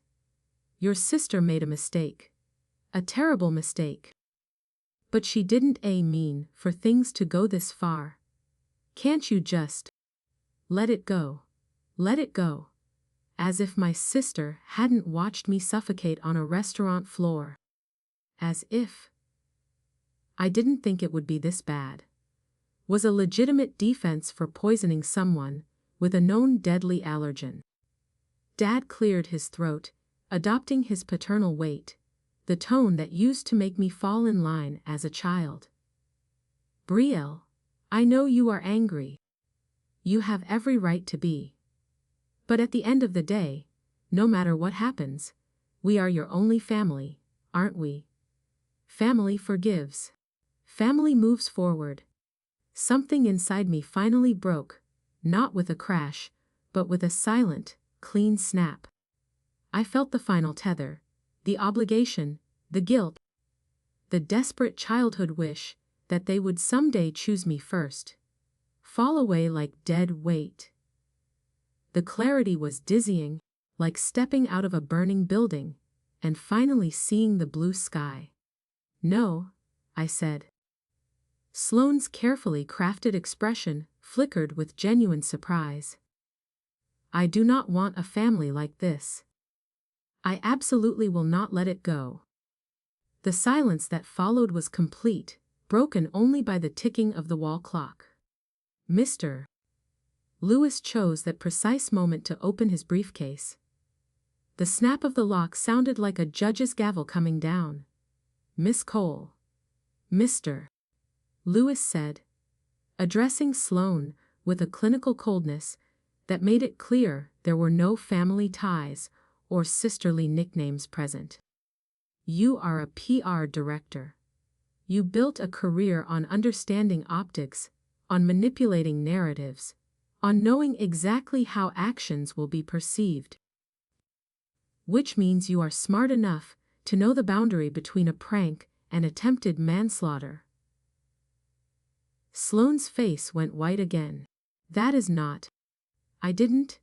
Your sister made a mistake. A terrible mistake. But she didn't mean for things to go this far. Can't you just let it go? Let it go. As if my sister hadn't watched me suffocate on a restaurant floor. As if I didn't think it would be this bad. Was a legitimate defense for poisoning someone with a known deadly allergen. Dad cleared his throat, adopting his paternal weight, the tone that used to make me fall in line as a child. Brielle, I know you are angry. You have every right to be. But at the end of the day, no matter what happens, we are your only family, aren't we? Family forgives. Family moves forward. Something inside me finally broke, not with a crash, but with a silent, clean snap. I felt the final tether, the obligation, the guilt, the desperate childhood wish that they would someday choose me first. Fall away like dead weight. The clarity was dizzying, like stepping out of a burning building, and finally seeing the blue sky. No, I said. Sloane's carefully crafted expression flickered with genuine surprise. I do not want a family like this. I absolutely will not let it go. The silence that followed was complete, broken only by the ticking of the wall clock. Mr. Lewis chose that precise moment to open his briefcase. The snap of the lock sounded like a judge's gavel coming down. Miss Cole. Mr. Lewis said, addressing Sloane with a clinical coldness that made it clear there were no family ties or sisterly nicknames present. You are a PR director. You built a career on understanding optics, on manipulating narratives, on knowing exactly how actions will be perceived. Which means you are smart enough to know the boundary between a prank and attempted manslaughter. Sloane's face went white again. That is not. I didn't.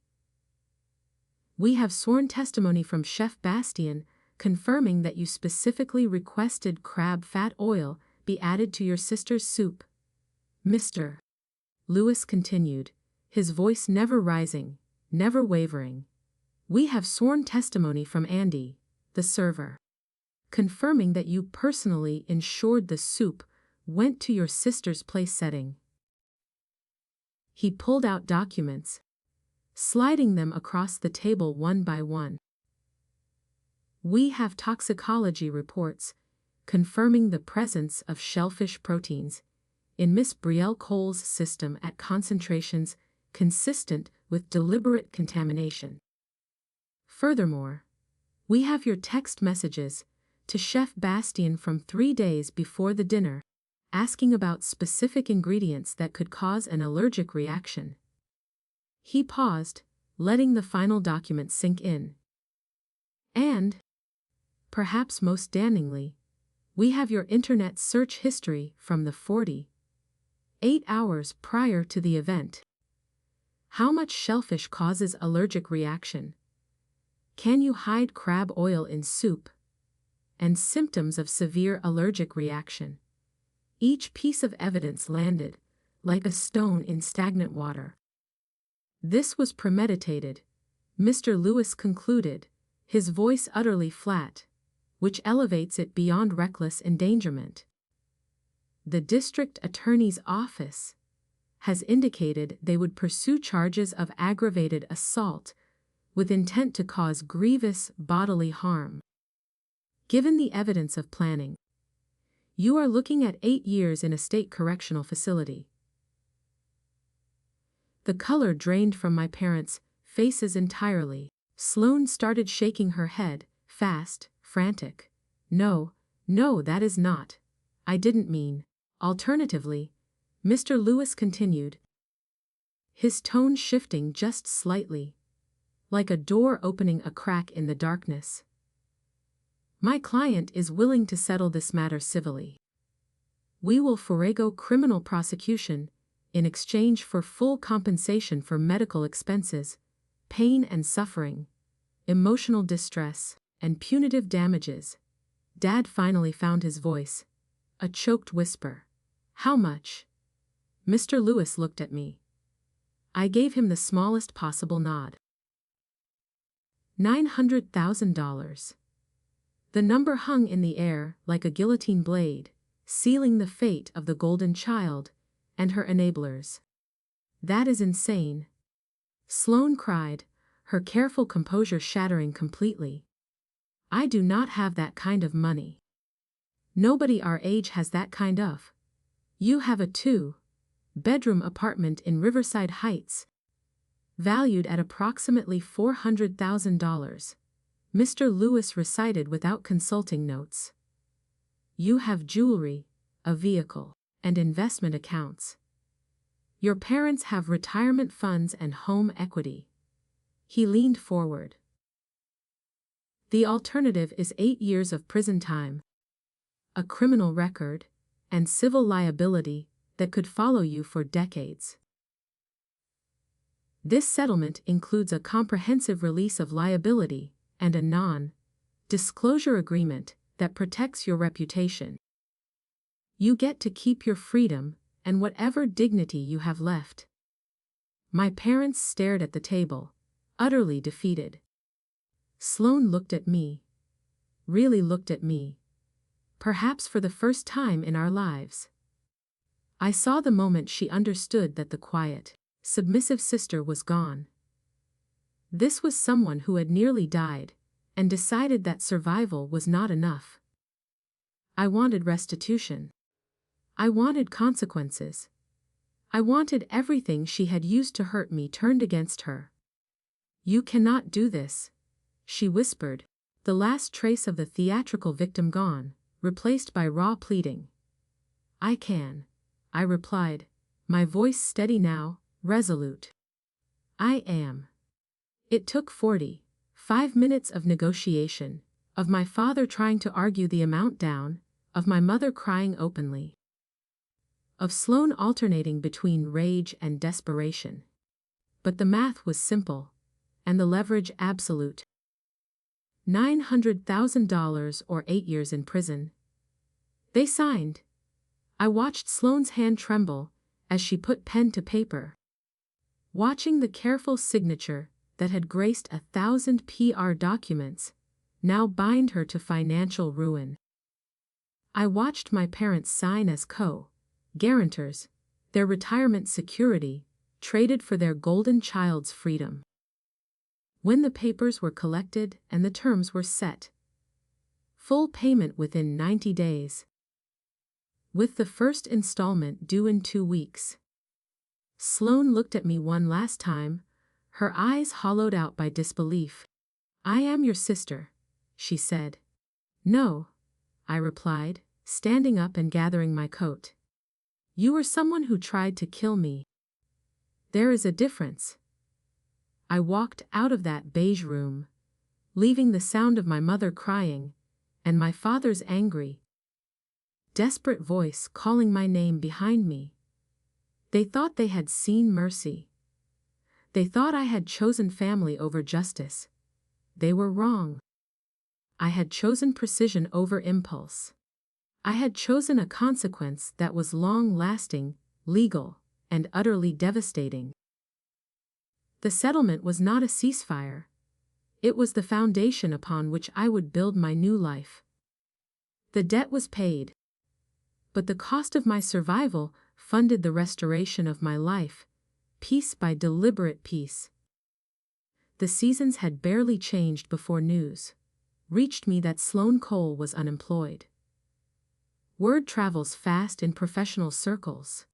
We have sworn testimony from Chef Bastien confirming that you specifically requested crab fat oil be added to your sister's soup. Mr. Lewis continued, his voice never rising, never wavering. We have sworn testimony from Andy, the server, confirming that you personally ensured the soup went to your sister's place setting. He pulled out documents, sliding them across the table one by one. We have toxicology reports confirming the presence of shellfish proteins in Miss Brielle Cole's system at concentrations consistent with deliberate contamination. Furthermore, we have your text messages to Chef Bastien from 3 days before the dinner, asking about specific ingredients that could cause an allergic reaction. He paused, letting the final document sink in. And, perhaps most damningly, we have your internet search history from the 48 hours prior to the event. How much shellfish causes allergic reaction? Can you hide crab oil in soup? And symptoms of severe allergic reaction. Each piece of evidence landed, like a stone in stagnant water. This was premeditated, Mr. Lewis concluded, his voice utterly flat. which elevates it beyond reckless endangerment. The district attorney's office has indicated they would pursue charges of aggravated assault with intent to cause grievous bodily harm. Given the evidence of planning, you are looking at 8 years in a state correctional facility. The color drained from my parents' faces entirely. Sloane started shaking her head, fast, frantic. No, that is not. I didn't mean. Alternatively, Mr. Lewis continued, his tone shifting just slightly, like a door opening a crack in the darkness. My client is willing to settle this matter civilly. We will forego criminal prosecution in exchange for full compensation for medical expenses, pain and suffering, emotional distress, and punitive damages. Dad finally found his voice, a choked whisper. How much? Mr. Lewis looked at me. I gave him the smallest possible nod. $900,000. The number hung in the air like a guillotine blade, sealing the fate of the golden child and her enablers. That is insane. Sloane cried, her careful composure shattering completely. I do not have that kind of money. Nobody our age has that kind of. You have a 2-bedroom apartment in Riverside Heights, valued at approximately $400,000. Mr. Lewis recited without consulting notes. You have jewelry, a vehicle, and investment accounts. Your parents have retirement funds and home equity. He leaned forward. The alternative is 8 years of prison time, a criminal record, and civil liability that could follow you for decades. This settlement includes a comprehensive release of liability and a non-disclosure agreement that protects your reputation. You get to keep your freedom and whatever dignity you have left. My parents stared at the table, utterly defeated. Sloane looked at me. Really looked at me. Perhaps for the first time in our lives. I saw the moment she understood that the quiet, submissive sister was gone. This was someone who had nearly died, and decided that survival was not enough. I wanted restitution. I wanted consequences. I wanted everything she had used to hurt me turned against her. You cannot do this, she whispered, the last trace of the theatrical victim gone, replaced by raw pleading. I can, I replied, my voice steady now, resolute. I am. It took 45 minutes of negotiation, of my father trying to argue the amount down, of my mother crying openly, of Sloane alternating between rage and desperation. But the math was simple, and the leverage absolute. $900,000 or 8 years in prison. They signed. I watched Sloane's hand tremble as she put pen to paper. Watching the careful signature that had graced 1,000 PR documents now bind her to financial ruin. I watched my parents sign as co-guarantors, their retirement security traded for their golden child's freedom. When the papers were collected and the terms were set, full payment within 90 days, with the first installment due in 2 weeks. Sloane looked at me one last time, her eyes hollowed out by disbelief. I am your sister, she said. No, I replied, standing up and gathering my coat. You were someone who tried to kill me. There is a difference. I walked out of that beige room, leaving the sound of my mother crying, and my father's angry, desperate voice calling my name behind me. They thought they had seen mercy. They thought I had chosen family over justice. They were wrong. I had chosen precision over impulse. I had chosen a consequence that was long-lasting, legal, and utterly devastating. The settlement was not a ceasefire. It was the foundation upon which I would build my new life, The debt was paid, but the cost of my survival funded the restoration of my life, piece by deliberate piece. The seasons had barely changed before news reached me that Sloane Cole was unemployed. Word travels fast in professional circles,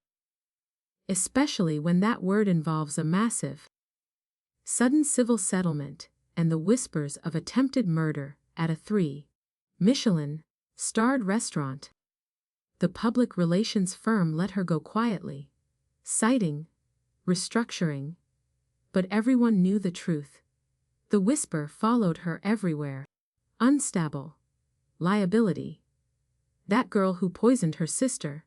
especially when that word involves a massive, sudden civil settlement and the whispers of attempted murder at a 3-Michelin-starred restaurant. The public relations firm let her go quietly, citing restructuring, but everyone knew the truth. The whisper followed her everywhere. Unstable. Liability. That girl who poisoned her sister.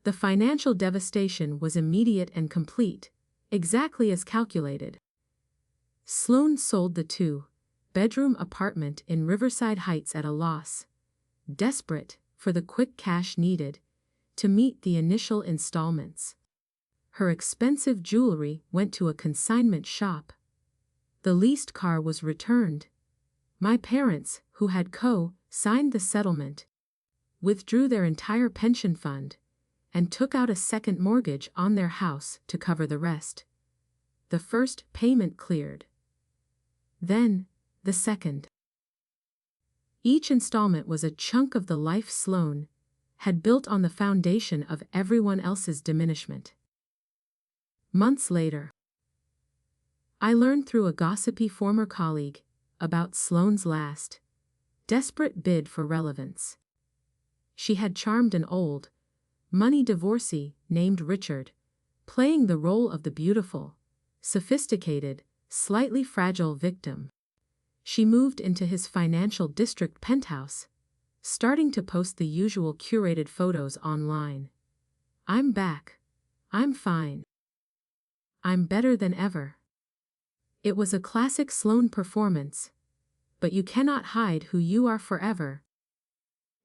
The financial devastation was immediate and complete, exactly as calculated. Sloane sold the 2-bedroom apartment in Riverside Heights at a loss, desperate for the quick cash needed to meet the initial installments. Her expensive jewelry went to a consignment shop. The leased car was returned. My parents, who had co-signed the settlement, withdrew their entire pension fund and took out a second mortgage on their house to cover the rest. The first payment cleared. Then, the second. Each installment was a chunk of the life Sloane had built on the foundation of everyone else's diminishment. Months later, I learned through a gossipy former colleague about Sloane's last, desperate bid for relevance. She had charmed an old, money divorcee named Richard, playing the role of the beautiful, sophisticated, slightly fragile victim. She moved into his financial district penthouse, starting to post the usual curated photos online. I'm back. I'm fine. I'm better than ever. It was a classic Sloane performance, but you cannot hide who you are forever,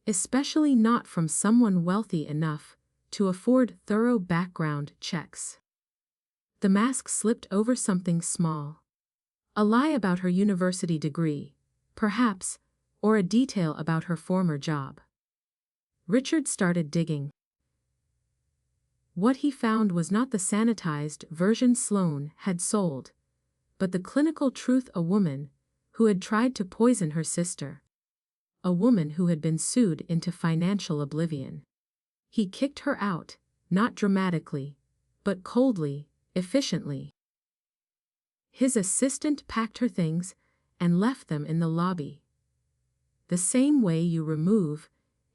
especially not from someone wealthy enough to afford thorough background checks. The mask slipped over something small. A lie about her university degree, perhaps, or a detail about her former job. Richard started digging. What he found was not the sanitized version Sloane had sold, but the clinical truth: a woman who had tried to poison her sister. A woman who had been sued into financial oblivion. He kicked her out, not dramatically, but coldly, efficiently. His assistant packed her things and left them in the lobby. The same way you remove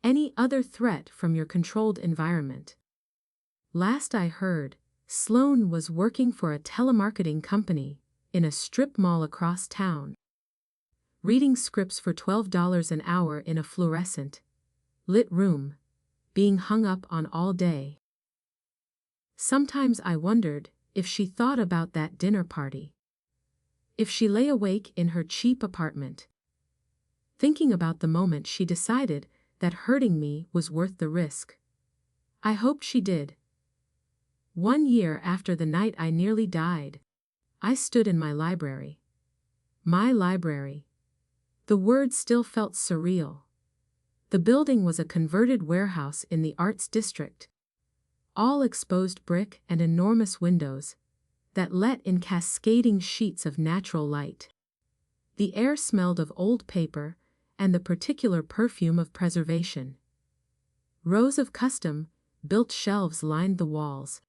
any other threat from your controlled environment. Last I heard, Sloane was working for a telemarketing company in a strip mall across town, reading scripts for $12 an hour in a fluorescent lit room, being hung up on all day. Sometimes I wondered if she thought about that dinner party. If she lay awake in her cheap apartment, thinking about the moment she decided that hurting me was worth the risk. I hoped she did. 1 year after the night I nearly died, I stood in my library. My library. The word still felt surreal. The building was a converted warehouse in the arts district. All exposed brick and enormous windows that let in cascading sheets of natural light. The air smelled of old paper and the particular perfume of preservation. Rows of custom-built shelves lined the walls,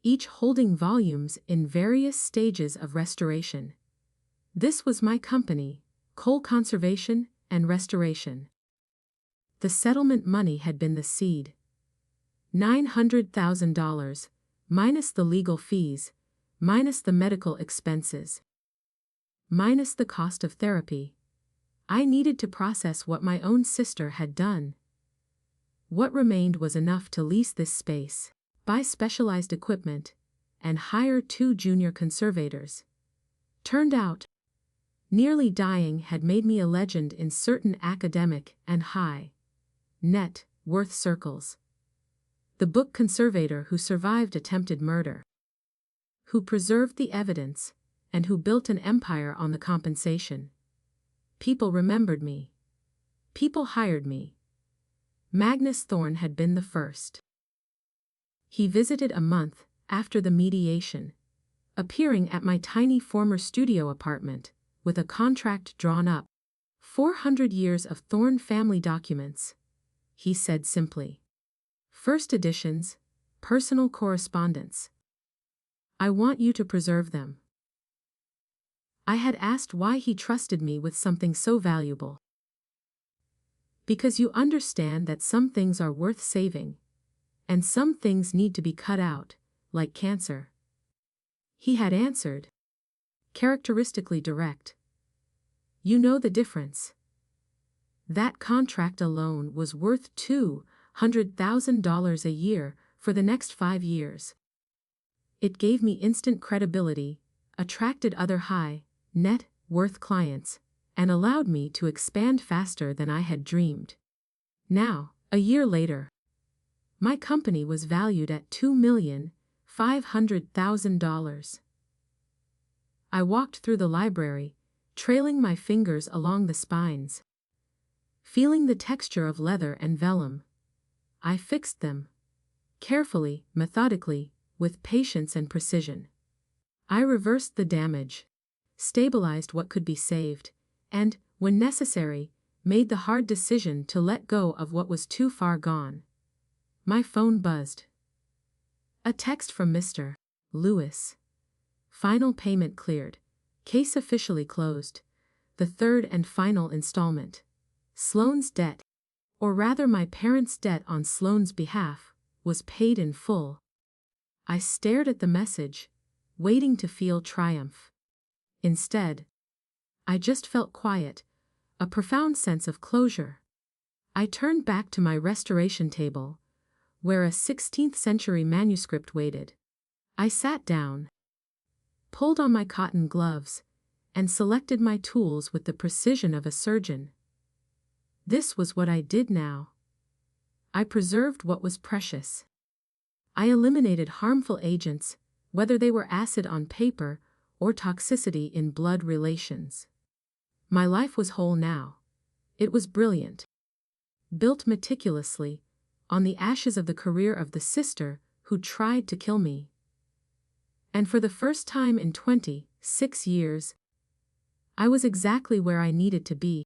each holding volumes in various stages of restoration. This was my company, Cole Conservation and Restoration. The settlement money had been the seed. $900,000, minus the legal fees, minus the medical expenses, minus the cost of therapy. I needed to process what my own sister had done. What remained was enough to lease this space, buy specialized equipment, and hire 2 junior conservators. Turned out, nearly dying had made me a legend in certain academic and high-net worth circles. The book conservator who survived attempted murder, who preserved the evidence, and who built an empire on the compensation. People remembered me. People hired me. Magnus Thorne had been the first. He visited a month after the mediation, appearing at my tiny former studio apartment, with a contract drawn up. 400 years of Thorne family documents, he said simply. First editions, personal correspondence. I want you to preserve them. I had asked why he trusted me with something so valuable. Because you understand that some things are worth saving, and some things need to be cut out, like cancer. He had answered, characteristically direct. You know the difference. That contract alone was worth $200,000 a year for the next 5 years. It gave me instant credibility, attracted other high net worth clients, and allowed me to expand faster than I had dreamed. Now, a year later, my company was valued at $2,500,000. I walked through the library, trailing my fingers along the spines. Feeling the texture of leather and vellum, I fixed them. Carefully, methodically, with patience and precision. I reversed the damage, stabilized what could be saved, and, when necessary, made the hard decision to let go of what was too far gone. My phone buzzed. A text from Mr. Lewis. Final payment cleared. Case officially closed. The third and final installment. Sloane's debt, or rather my parents' debt on Sloane's behalf, was paid in full. I stared at the message, waiting to feel triumph. Instead, I just felt quiet, a profound sense of closure. I turned back to my restoration table, where a 16th-century manuscript waited. I sat down, pulled on my cotton gloves, and selected my tools with the precision of a surgeon. This was what I did now. I preserved what was precious. I eliminated harmful agents, whether they were acid on paper or toxicity in blood relations. My life was whole now. It was brilliant. Built meticulously, on the ashes of the career of the sister who tried to kill me. And for the first time in 26 years, I was exactly where I needed to be.